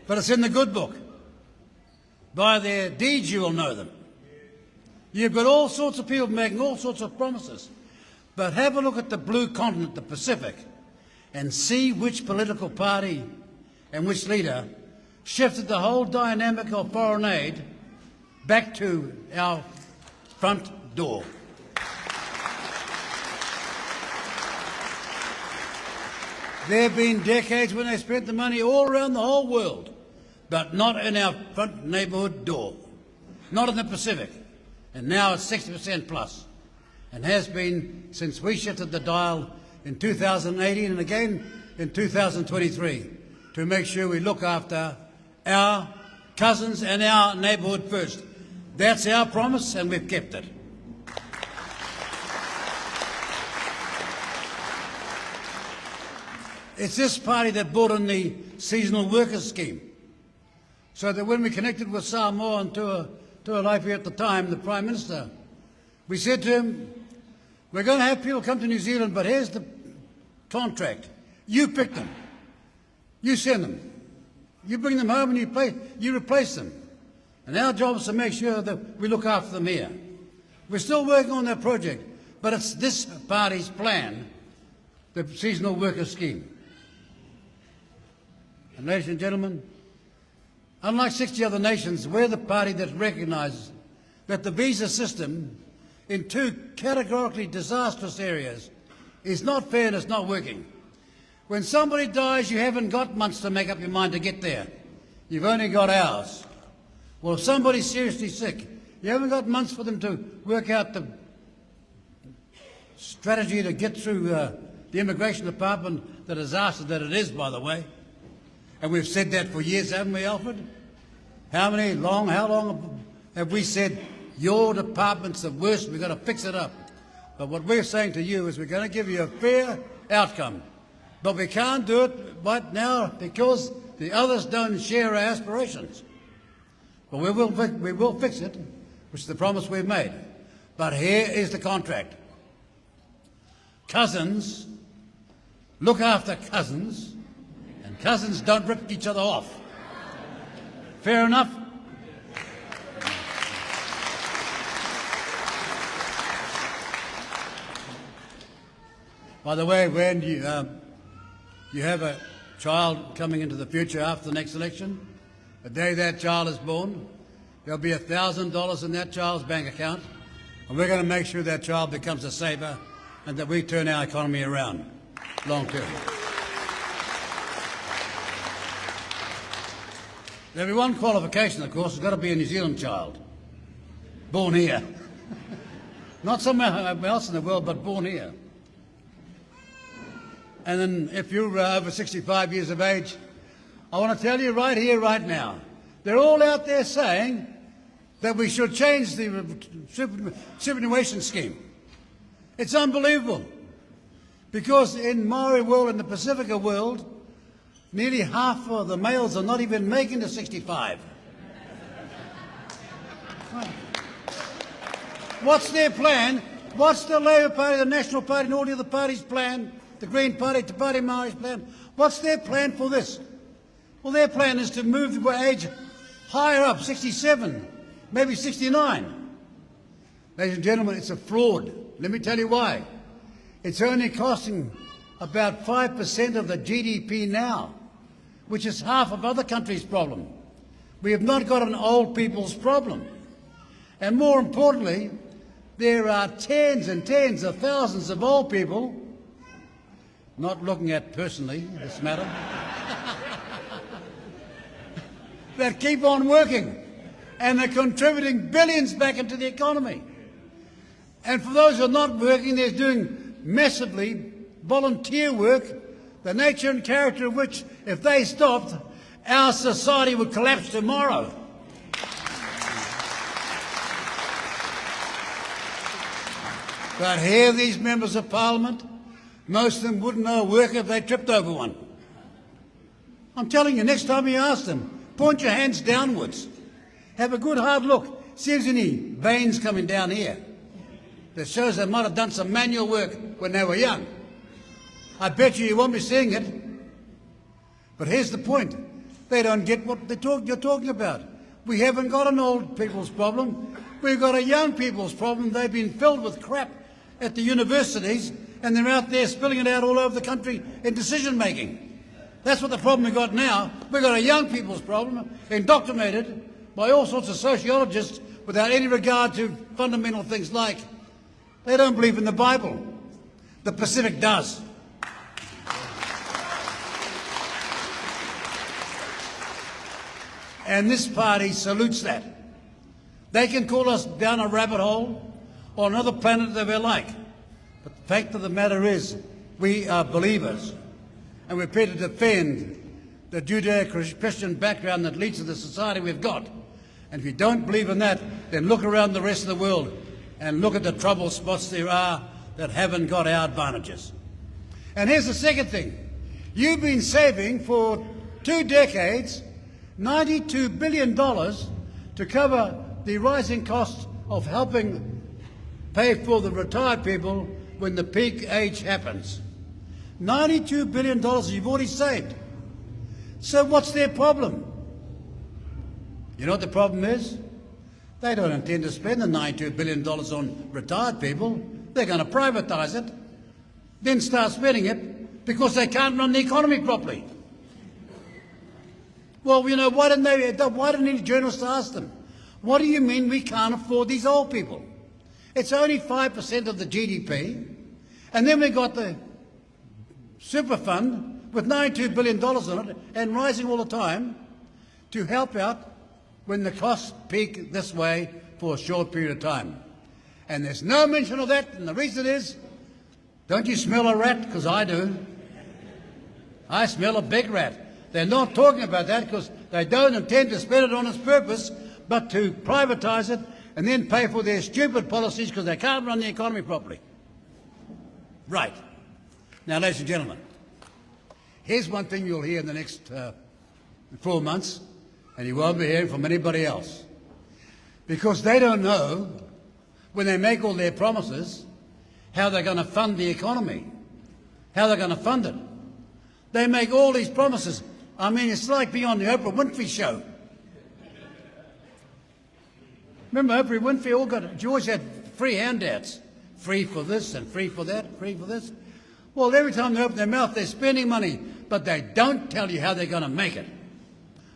But it's in the good book. By their deeds you will know them. You've got all sorts of people making all sorts of promises. But have a look at the blue continent, the Pacific, and see which political party and which leader shifted the whole dynamic of foreign aid back to our front door. There have been decades when they spent the money all around the whole world, but not in our front neighbourhood door, not in the Pacific. And now it's 60% plus, and has been since we shifted the dial in 2018 and again in 2023 to make sure we look after our cousins and our neighbourhood first. That's our promise, and we've kept it. It's this party that brought in the seasonal workers scheme, so that when we connected with Samoa and Tualaipi at the time, the Prime Minister, we said to him, we're going to have people come to New Zealand, but here's the contract. You pick them. You send them. You bring them home and you replace them. And our job is to make sure that we look after them here. We're still working on that project, but it's this party's plan, the seasonal workers scheme. And ladies and gentlemen, unlike 60 other nations, we're the party that recognises that the visa system in two categorically disastrous areas is not fair and it's not working. When somebody dies, you haven't got months to make up your mind to get there. You've only got hours. Well, if somebody's seriously sick, you haven't got months for them to work out the strategy to get through the immigration department, the disaster that it is, by the way. And we've said that for years, haven't we, Alfred? How long have we said, your department's the worst, we've got to fix it up? But what we're saying to you is we're going to give you a fair outcome. But we can't do it right now because the others don't share our aspirations. But we will fix it, which is the promise we've made. But here is the contract. Cousins look after cousins, and cousins don't rip each other off. Fair enough? By the way, when you have a child coming into the future after the next election, the day that child is born, there'll be $1,000 in that child's bank account, and we're going to make sure that child becomes a saver and that we turn our economy around long term. There'll be one qualification, of course. It's got to be a New Zealand child, born here. Not somewhere else in the world, but born here. And then if you're over 65 years of age, I want to tell you right here, right now, they're all out there saying that we should change the superannuation scheme. It's unbelievable. Because in Maori world, in the Pacifica world, nearly half of the males are not even making to 65. What's their plan? What's the Labour Party, the National Party and all the other parties' plan? The Green Party, Te Pāti Māori's plan? What's their plan for this? Well, their plan is to move the age higher up, 67, maybe 69. Ladies and gentlemen, it's a fraud. Let me tell you why. It's only costing about 5% of the GDP now, which is half of other countries' problem. We have not got an old people's problem. And more importantly, there are tens and tens of thousands of old people, not looking at personally this matter, that keep on working, and they're contributing billions back into the economy. And for those who are not working, they're doing massively volunteer work, the nature and character of which, if they stopped, our society would collapse tomorrow. But here, these members of Parliament, most of them wouldn't know work if they tripped over one. I'm telling you, next time you ask them, point your hands downwards. Have a good hard look. See if there's any veins coming down here that shows they might have done some manual work when they were young. I bet you won't be seeing it. But here's the point. They don't get what you're talking about. We haven't got an old people's problem. We've got a young people's problem. They've been filled with crap at the universities, and they're out there spilling it out all over the country in decision-making. That's what the problem we've got now. We've got a young people's problem, indoctrinated by all sorts of sociologists without any regard to fundamental things like they don't believe in the Bible. The Pacific does. And this party salutes that. They can call us down a rabbit hole or another planet if they like. But the fact of the matter is, we are believers, and we're prepared to defend the Judeo-Christian background that leads to the society we've got. And if you don't believe in that, then look around the rest of the world and look at the trouble spots there are that haven't got our advantages. And here's the second thing. You've been saving for 2 decades $92 billion to cover the rising costs of helping pay for the retired people when the peak age happens. $92 billion you've already saved. So what's their problem? You know what the problem is? They don't intend to spend the $92 billion on retired people. They're going to privatise it, then start spending it because they can't run the economy properly. Well, you know, why didn't any journalists ask them, what do you mean we can't afford these old people? It's only 5% of the GDP, and then we got the super fund with $92 billion on it and rising all the time to help out when the costs peak this way for a short period of time. And there's no mention of that, and the reason is, don't you smell a rat? Because I do. I smell a big rat. They're not talking about that because they don't intend to spend it on its purpose, but to privatise it and then pay for their stupid policies because they can't run the economy properly. Right. Now, ladies and gentlemen, here's one thing you'll hear in the next 4 months, and you won't be hearing from anybody else. Because they don't know, when they make all their promises, how they're going to fund the economy, how they're going to fund it. They make all these promises. I mean, it's like being on the Oprah Winfrey show. Remember, Oprah Winfrey she always had free handouts. Free for this and free for that, free for this. Well, every time they open their mouth, they're spending money, but they don't tell you how they're going to make it.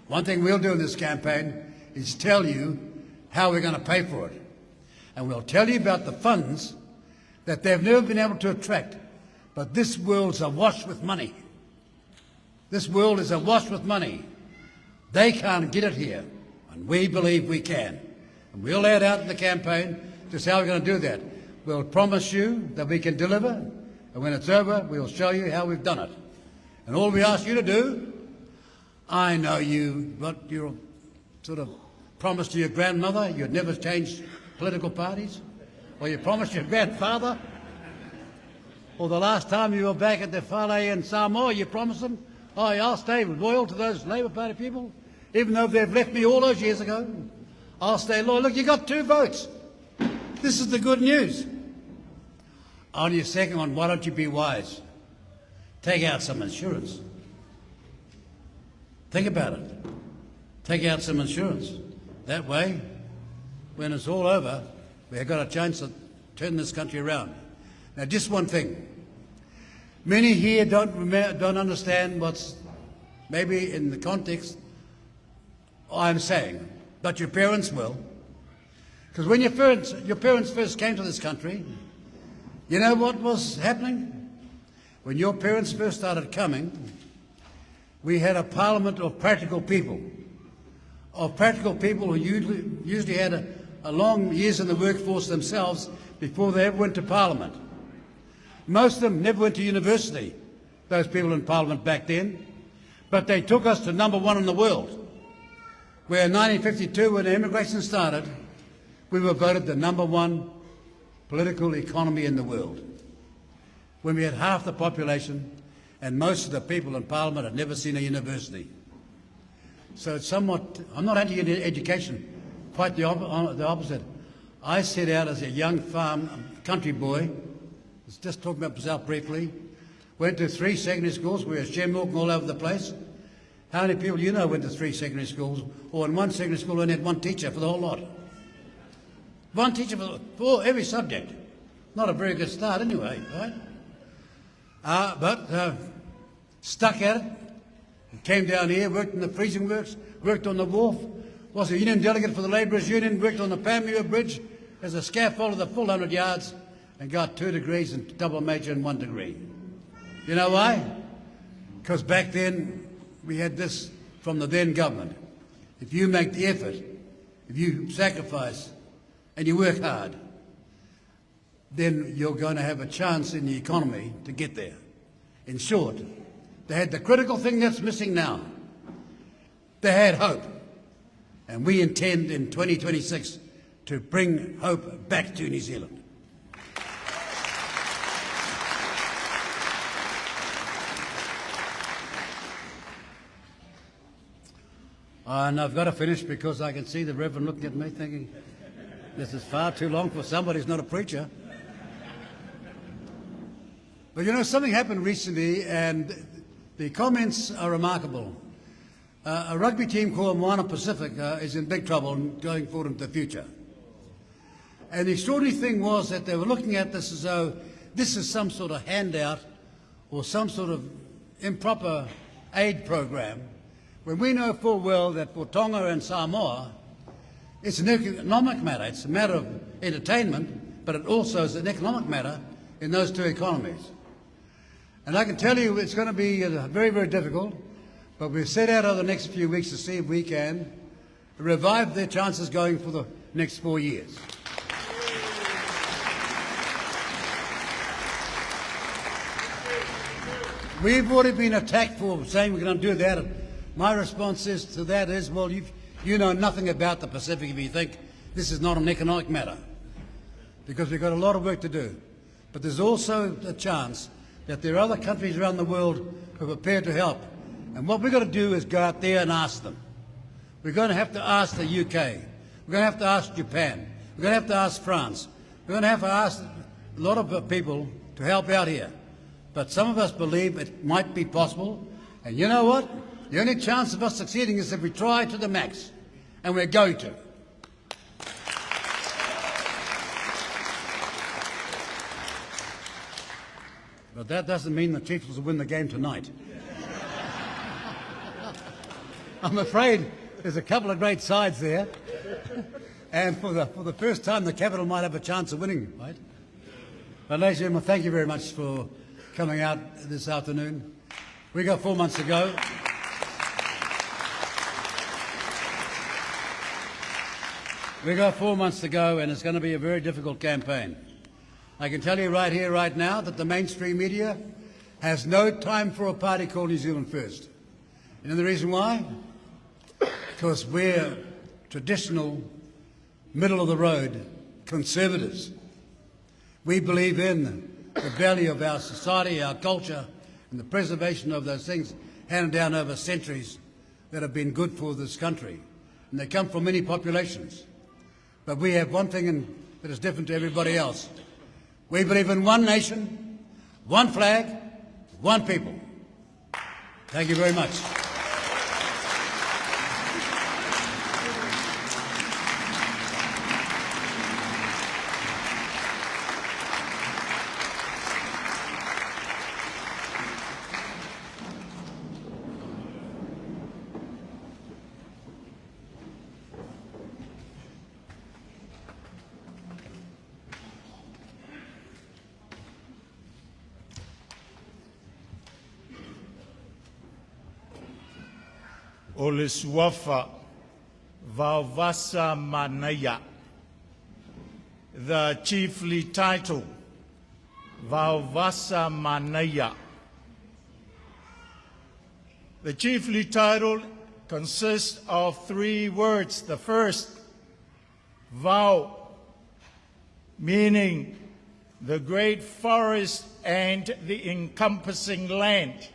One thing we'll do in this campaign is tell you how we're going to pay for it. And we'll tell you about the funds that they've never been able to attract. But this world's awash with money. This world is awash with money. They can't get it here, and we believe we can. And we'll lay it out in the campaign just how we're going to do that. We'll promise you that we can deliver, and when it's over, we'll show you how we've done it. And all we ask you to do, I know what you sort of promised to your grandmother, you'd never change political parties, or you promised your grandfather, or the last time you were back at the Feiloaiga in Samoa, you promised them, oh, I'll stay loyal to those Labour Party people, even though they've left me all those years ago. I'll stay loyal. Look, you got 2 votes. This is the good news. On your second one, why don't you be wise? Take out some insurance. Think about it. Take out some insurance. That way, when it's all over, we've got a chance to turn this country around. Now, just one thing. Many here don't understand what's maybe in the context I'm saying, but your parents will. Because when your parents first came to this country, you know what was happening? When your parents first started coming, we had a parliament of practical people who usually had a long years in the workforce themselves before they ever went to parliament. Most of them never went to university, those people in parliament back then, but they took us to #1 in the world, where in 1952, when the immigration started, we were voted the #1 political economy in the world, when we had half the population and most of the people in parliament had never seen a university. So it's somewhat, I'm not anti-education, quite the opposite. I set out as a young country boy, was just talking about myself briefly, went to 3 secondary schools, we were shamwalking all over the place. How many people you know went to 3 secondary schools, or in one secondary school only had 1 teacher for the whole lot? 1 teacher for every subject. Not a very good start anyway, right? But stuck at it. Came down here, worked in the freezing works, worked on the wharf, was a union delegate for the Labourers' Union, worked on the Panmure Bridge as a scaffolder the full 100 yards, and got 2 degrees and double major in 1 degree. You know why? Because back then we had this from the then government. If you make the effort, if you sacrifice and you work hard, then you're going to have a chance in the economy to get there. In short, they had the critical thing that's missing now. They had hope. And we intend in 2026 to bring hope back to New Zealand. And I've got to finish because I can see the Reverend looking at me thinking, this is far too long for somebody who's not a preacher. But you know, something happened recently and the comments are remarkable. A rugby team called Moana Pacific is in big trouble going forward into the future. And the extraordinary thing was that they were looking at this as though this is some sort of handout or some sort of improper aid program, when we know full well that for Tonga and Samoa, it's an economic matter. It's a matter of entertainment, but it also is an economic matter in those 2 economies. And I can tell you it's going to be very, very difficult, but we've set out over the next few weeks to see if we can revive their chances going for the next 4 years. We've already been attacked for saying we're going to do that. My response to that is, well, you know nothing about the Pacific if you think this is not an economic matter, because we've got a lot of work to do. But there's also a chance that there are other countries around the world who are prepared to help. And what we've got to do is go out there and ask them. We're going to have to ask the UK. We're going to have to ask Japan. We're going to have to ask France. We're going to have to ask a lot of people to help out here. But some of us believe it might be possible. And you know what? The only chance of us succeeding is if we try to the max. And we're going to. But that doesn't mean the Chiefs will win the game tonight. I'm afraid there's a couple of great sides there. And for the first time, the Capital might have a chance of winning, right? But ladies and gentlemen, thank you very much for coming out this afternoon. We got 4 months to go. We've got 4 months to go, and it's going to be a very difficult campaign. I can tell you right here, right now, that the mainstream media has no time for a party called New Zealand First. You know the reason why? Because we're traditional, middle-of-the-road conservatives. We believe in the value of our society, our culture, and the preservation of those things handed down over centuries that have been good for this country. And they come from many populations. But we have one thing that is different to everybody else. We believe in one nation, one flag, one people. Thank you very much. Ole suafa Vaovasamanaia. The chiefly title, Vaovasamanaia. The chiefly title consists of 3 words. The first, Vau, meaning the great forest and the encompassing land.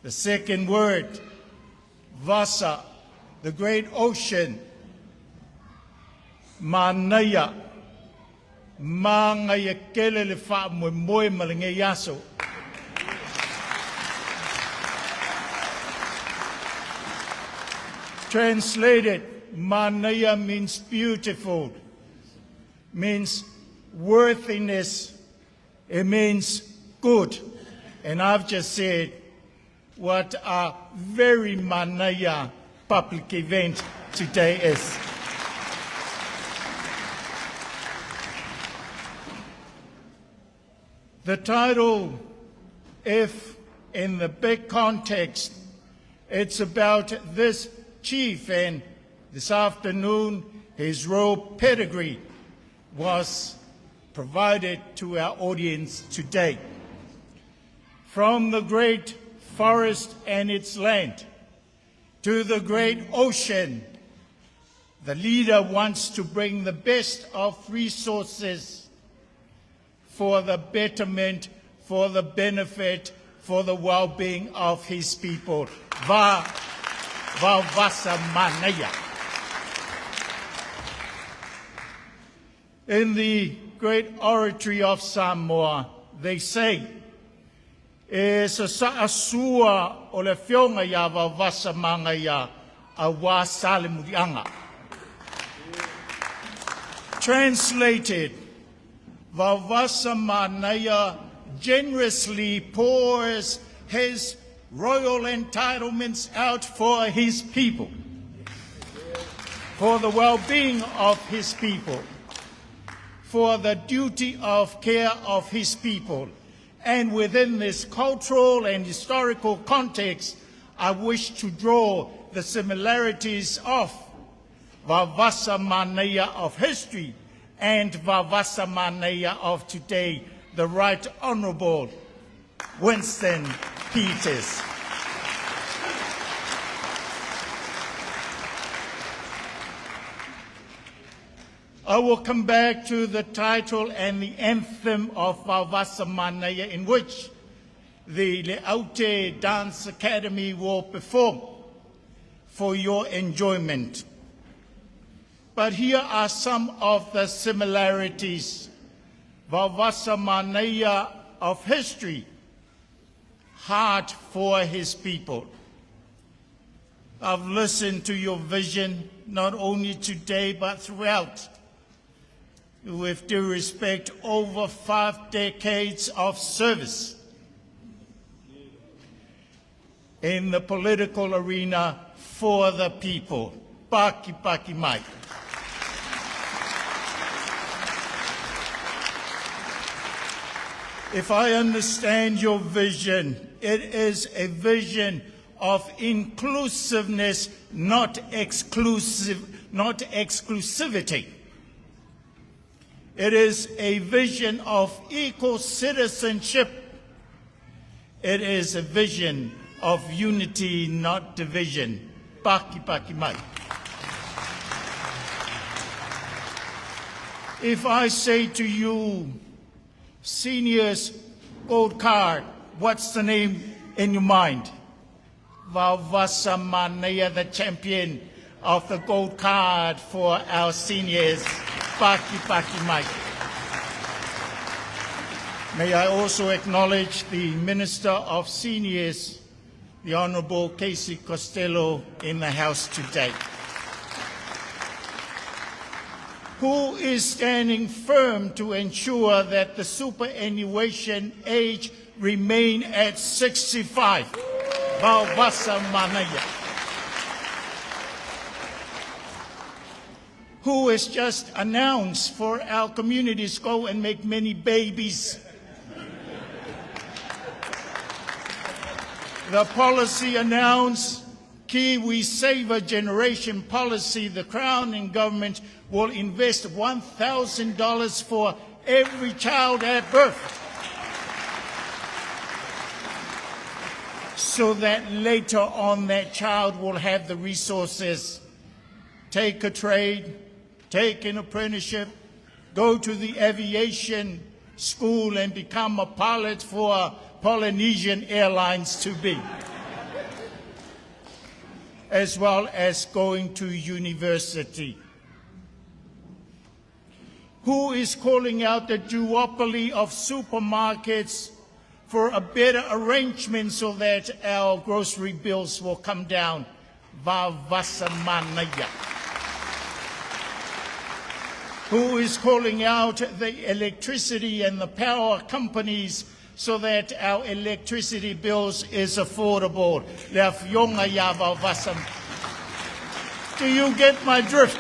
The second word, Vasa, the great ocean. Manaya, mangaya kele le fa mo moe malinge yaso. Translated, Manaya means beautiful, means worthiness, it means good. And I've just said what a very Manaya public event today is. The title, if in the big context, it's about this chief, and this afternoon his royal pedigree was provided to our audience today. From the great forest and its land to the great ocean, the leader wants to bring the best of resources for the betterment, for the benefit, for the well-being of his people. Vaovasamanaia. In the great oratory of Samoa, they say, e sa asua o le fionga ya Vaovasamanaia a wa salemudianga. Translated, Vaovasamanaia generously pours his royal entitlements out for his people, for the well-being of his people, for the duty of care of his people. And within this cultural and historical context, I wish to draw the similarities of Vaovasamanaia of history and Vaovasamanaia of today, the Right Honourable Winston Peters. I will come back to the title and the anthem of Vaovasamanaia, in which the Leaute Dance Academy will perform for your enjoyment. But here are some of the similarities. Vaovasamanaia of history, heart for his people. I've listened to your vision, not only today, but throughout. With due respect, over 5 decades of service in the political arena for the people. Paki paki mai. If I understand your vision, it is a vision of inclusiveness, not exclusiveness, not exclusivity. It is a vision of equal citizenship. It is a vision of unity, not division. Paki paki mai. If I say to you, seniors gold card, what's the name in your mind? Vaovasamanaia, the champion of the gold card for our seniors. Paki paki mai. May I also acknowledge the Minister of Seniors, the Honourable Casey Costello, in the House today, who is standing firm to ensure that the superannuation age remain at 65. Vaovasamanaia. Who has just announced for our communities go and make many babies. The policy announced, Kiwi Saver Generation policy, the Crown and government will invest $1,000 for every child at birth, so that later on that child will have the resources, take a trade, take an apprenticeship, go to the aviation school and become a pilot for Polynesian Airlines to be, as well as going to university. Who is calling out the duopoly of supermarkets for a better arrangement so that our grocery bills will come down? Vaovasamanaia. Who is calling out the electricity and the power companies so that our electricity bills is affordable? Le afioga Vaovasamanaia. Do you get my drift?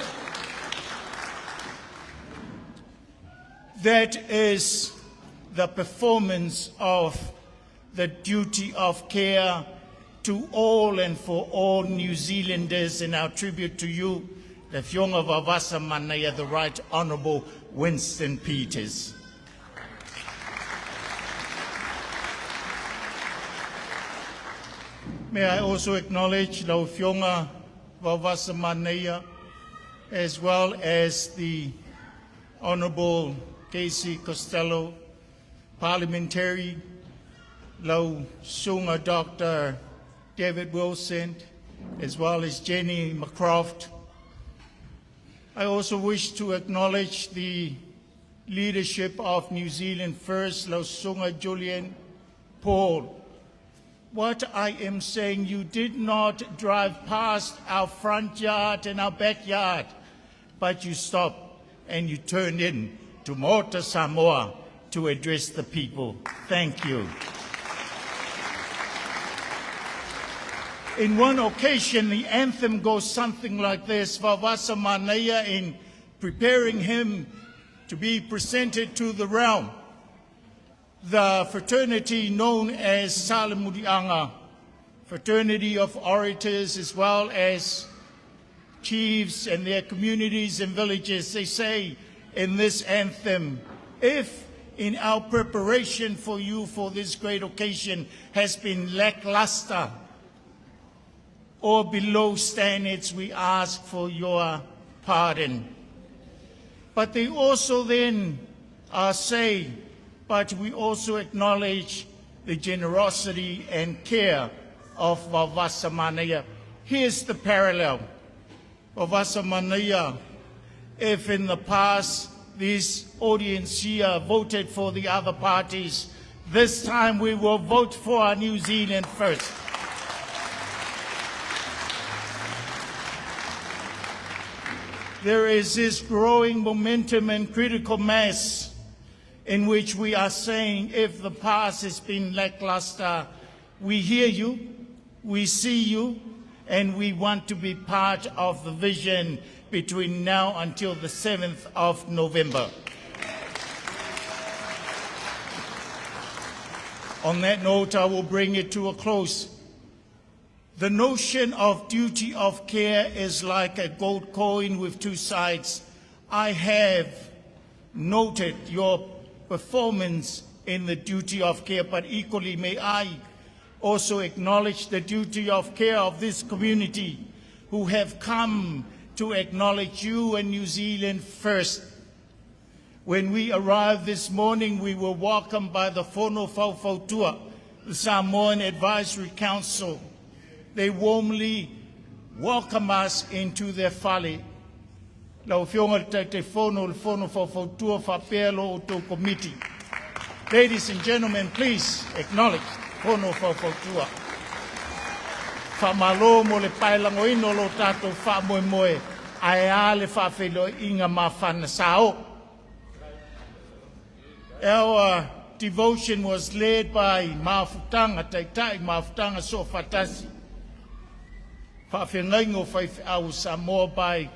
That is the performance of the duty of care to all and for all New Zealanders in our tribute to you, the afioga Vaovasamanaia, the Right Honourable Winston Peters. May I also acknowledge the afioga Vaovasamanaia, as well as the Honourable Casey Costello, Parliamentary, Lau Sunga Dr. David Wilson, as well as Jenny McCroft. I also wish to acknowledge the leadership of New Zealand First, Lau Sunga Julian Paul. What I am saying, you did not drive past our front yard and our backyard, but you stopped and you turned in to Mota Samoa to address the people. Thank you. In one occasion, the anthem goes something like this: Vaovasamanaia, in preparing him to be presented to the realm. The fraternity known as Salemurianga, fraternity of orators as well as chiefs and their communities and villages, they say in this anthem, if in our preparation for you for this great occasion has been lackluster or below standards, we ask for your pardon. But they also then say, but we also acknowledge the generosity and care of Vaovasamanaia. Here's the parallel. Vaovasamanaia, if in the past this audience here voted for the other parties, this time we will vote for our New Zealand First. There is this growing momentum and critical mass in which we are saying, if the past has been lackluster, we hear you, we see you, and we want to be part of the vision between now until the 7th of November. On that note, I will bring it to a close. The notion of duty of care is like a gold coin with two sides. I have noted your performance in the duty of care, but equally may I also acknowledge the duty of care of this community who have come to acknowledge you and New Zealand first. When we arrived this morning, we were welcomed by the Whono Whauwhautua, the Samoan Advisory Council. They warmly welcome us into their whale. Lau whionga te whono Whauwhautua whapelo o tō committee. Ladies and gentlemen, please acknowledge Whono Whauwhautua. Whamalo mo le pailango ino lo tātou whamoemoe, ai a le Feiloaiga ma whanasao. Our devotion was led by Mafutanga, Taitai Mafutanga Sofatasi. Whawhengaingo Whaiwhau Samoa by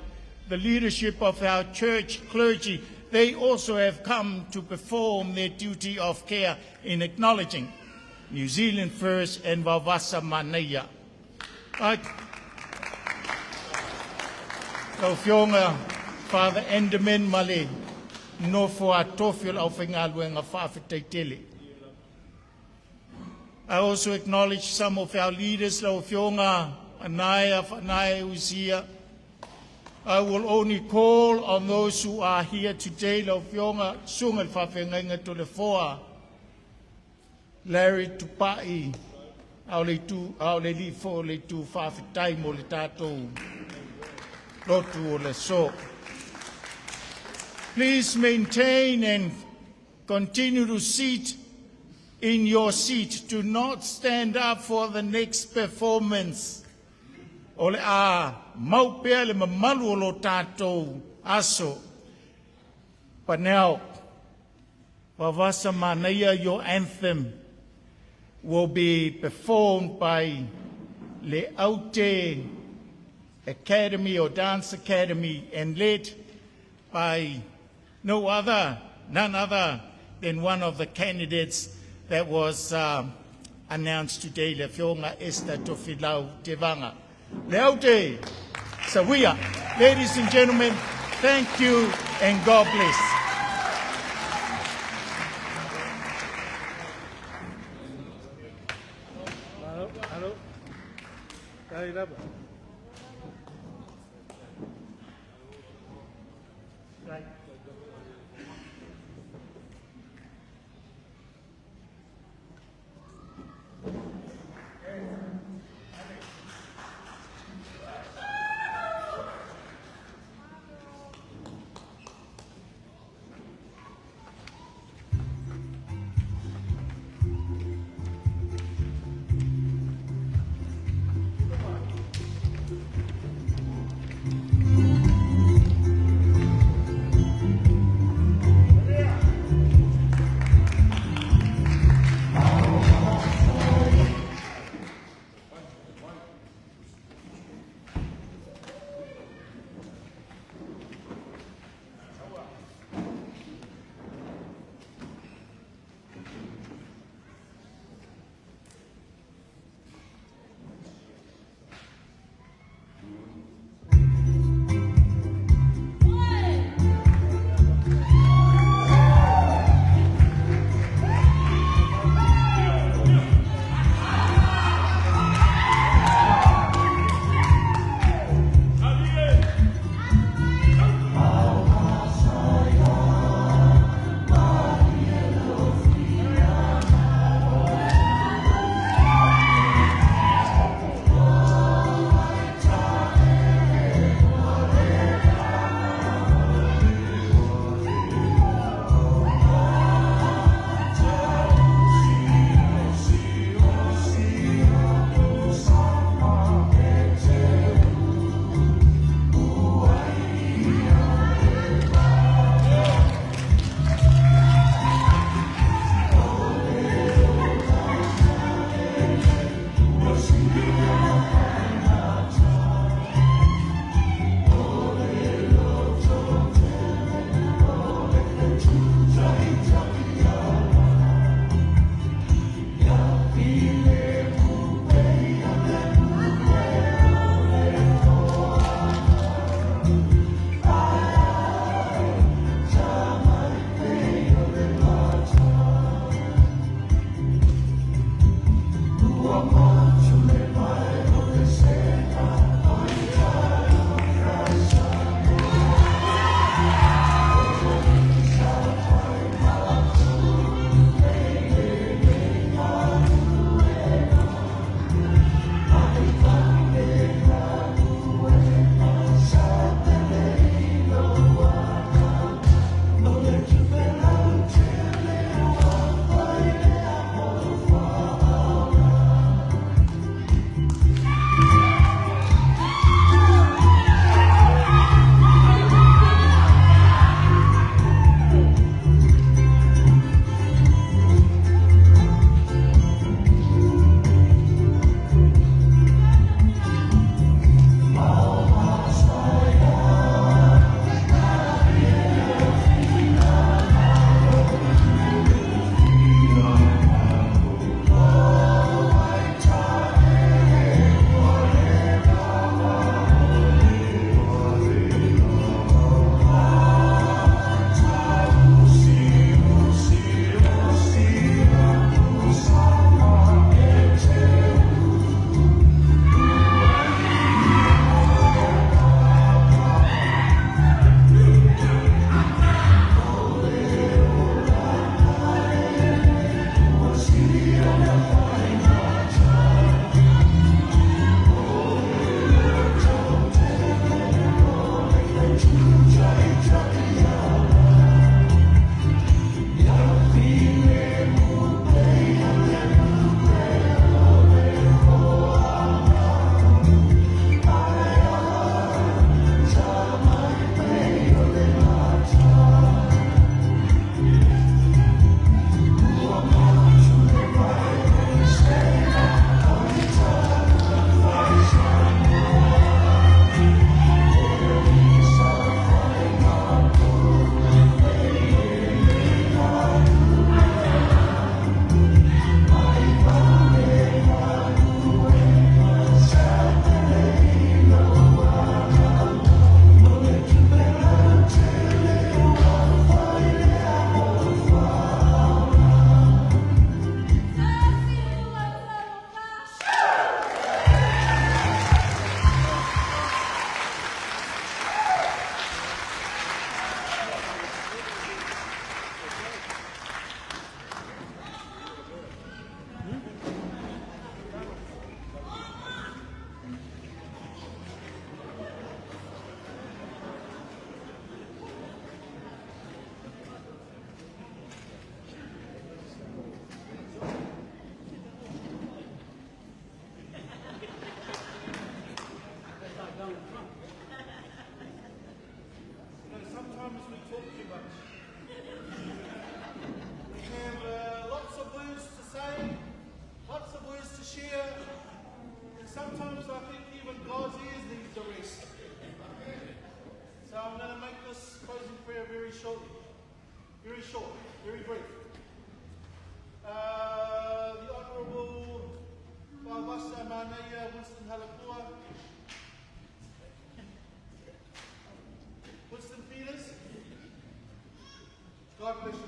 the leadership of our church clergy. They also have come to perform their duty of care in acknowledging New Zealand first and Vaovasamanaia. Whionga, Father Enderman Male, no for a tofil of Fingalwanga Fafetaitele. I also acknowledge some of our leaders, Whionga, Anaya who's here. I will only call on those who are here today, Whionga, Sungal Fafenga to the four. Larry Tupai, Aule li fo le tu Fafetai mo le tatou. Lotu o le so. Please maintain and continue to sit in your seat. Do not stand up for the next performance. Ole a maupea le mamalu o lo tātou aso. But now, Vaovasamanaia, your anthem, will be performed by Le Aute Academy or Dance Academy and led by none other than one of the candidates that was announced today, Le Whionga Esther Tofilau Tevanga. Le Aute Sawia. Ladies and gentlemen, thank you and God bless. very short, very brief. The Honourable Vaovasamanaia Winston Halakua. Winston Peters. God bless you.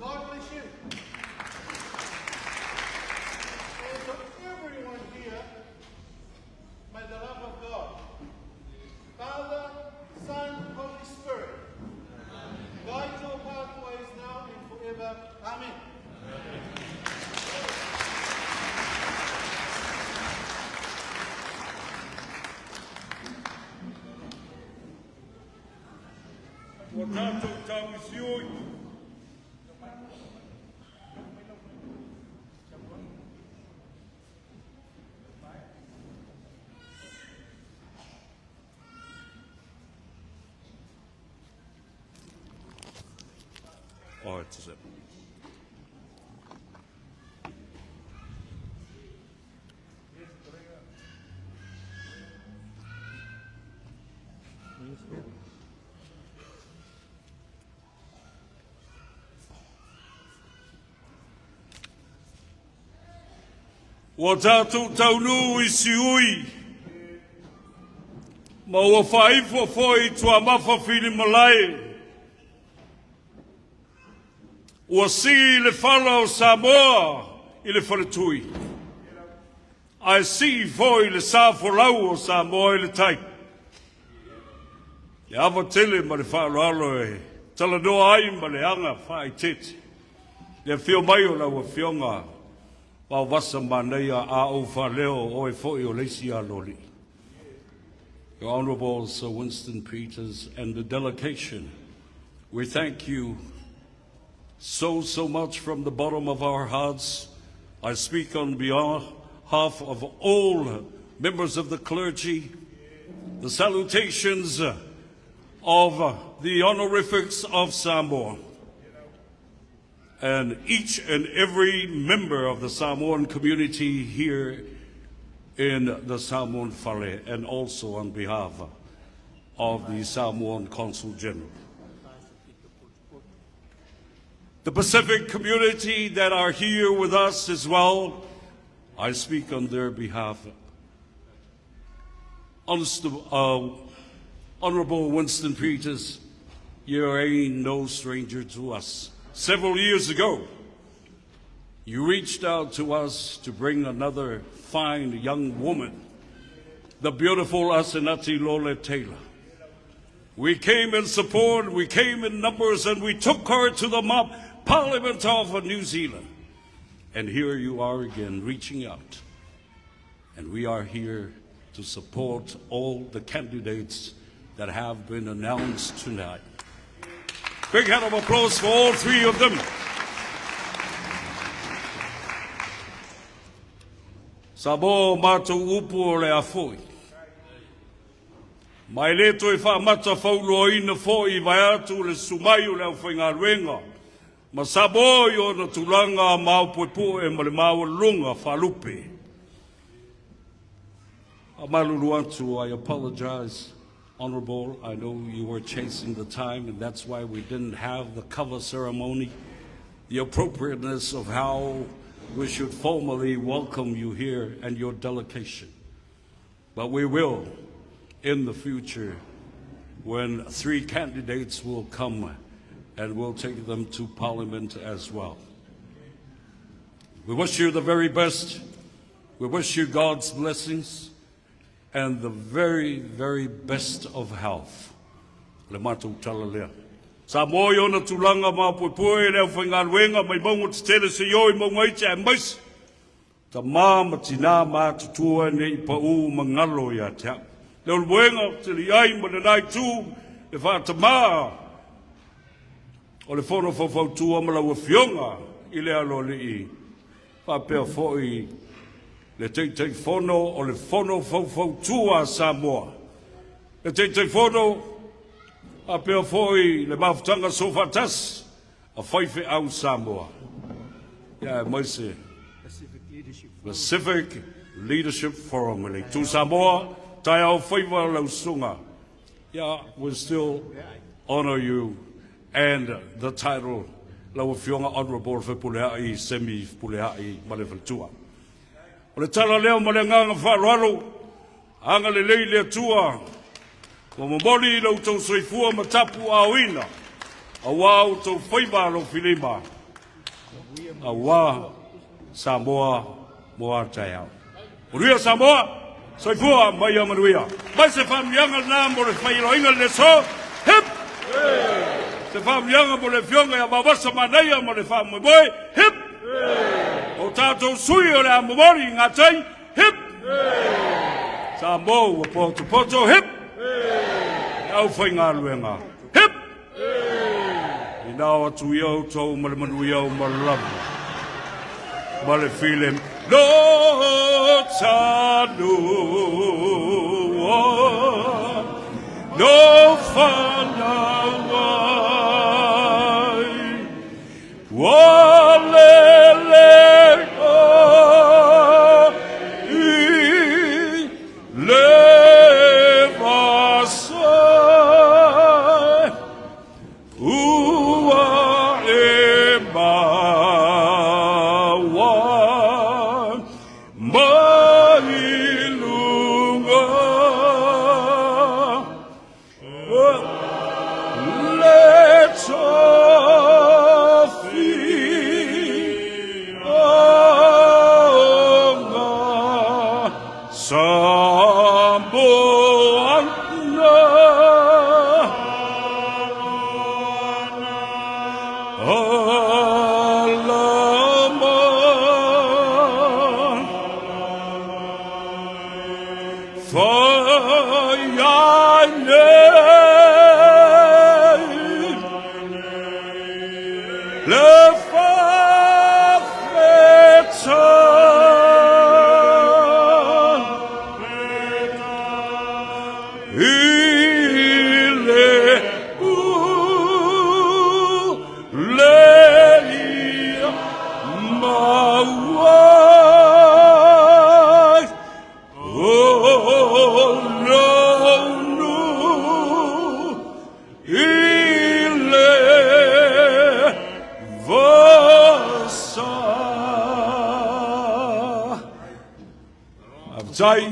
God bless you. And for everyone here, may the love of God, Father, Son, Holy Spirit, guide your pathways now and forever. Amen. O tātou tau I sioi. Oh, it's it. Wa tātou taunu I siui. Ma ua whaifo foi tua mafa whini malai. Ua si le whala o Samoa I le whaletui. Ai si foi le sāwholau o Samoa I le tai. Le awa tele ma le whaaloalo e tala noa ai ma le anga whai tete. Le whio mai o lau a whionga Vaovasamanaia a o whaleo o e foi o leisi a loli. Your Honourable Sir Winston Peters and the delegation, we thank you so much from the bottom of our hearts. I speak on behalf of all members of the clergy, the salutations of the honorifics of Samoa, and each and every member of the Samoan community here in the Samoan Whare, and also on behalf of the Samoan Consul General. The Pacific community that are here with us as well, I speak on their behalf. Honourable Winston Peters, you ain't no stranger to us. Several years ago, you reached out to us to bring another fine young woman, the beautiful Asenati Lole Taylor. We came in support, we came in numbers, and we took her to the Parliament of New Zealand. And here you are again, reaching out. And we are here to support all the candidates that have been announced tonight. Big hand of applause for all three of them. Sabo mātou upu o le afoi. Mai leto e whaamata whauloina fōi vai atu le sumai o le au whainga ruenga. Ma sabo i o na tulanga mau poepo e ma le mau lunga whalupe. Amalulu atu, I apologize, Honourable. I know you were chasing the time, and that's why we didn't have the cover ceremony. The appropriateness of how we should formally welcome you here and your delegation. But we will, in the future, when three candidates will come, and we'll take them to Parliament as well. We wish you the very best. We wish you God's blessings and the very, very best of health. Le mātou tala lea. Sa moi ona tulanga mā puipui leo whainga luenga mai maunga te tere se ioi maunga itea e mais. Ta māma tina mā tutua nei pa u mangalo ia tea. Leo luenga te li ai ma le nai tū le whāta mā. O le whono whawhautua ma lau whionga I le alo li I. Whapea fōi le teitei whono o le whono whawhautua Samoa. Le teitei whono a pea fōi le mawhtanga sofatas a whaife au Samoa. Ia mai se Pacific Leadership Forum. Tu Samoa, Tai au whaiwa lau sunga. Yeah, we still honor you and the title lau fionga honorable whepulea semi pulea malefaltua. O le tala leo ma le nganga wharoalo, anga le lei le tua, o mamori lau tau soifua matapu a oina, a wau tau whaiba lau filima, a wā Samoa moa taiao. Uria Samoa, soifua mai amanuia. Mai se whamlianga nā mo le Feiloaiga le so, hip! Se whamlianga mo le fionga ya Vaovasamanaia mo le whamoe, hip! O tātou sui o le amamori ngā tai, hip! Samoa ua poto, hip! Au whai ngā luenga, hip! I nāo atu iau tau ma le manuia o ma le lamu. Ma le feeling, no tanua, no whanawai, walele o I le vasai, ua e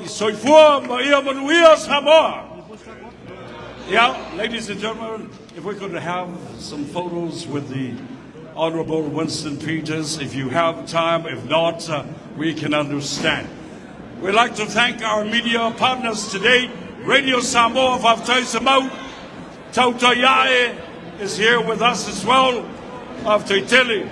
Soifua Maia Manuia Samoa. Yeah, ladies and gentlemen, if we could have some photos with the Honorable Winston Peters, if you have time. If not, we can understand. We'd like to thank our media partners today. Radio Samoa Vaovasamanaia Winston is here with us as well, of Teitele.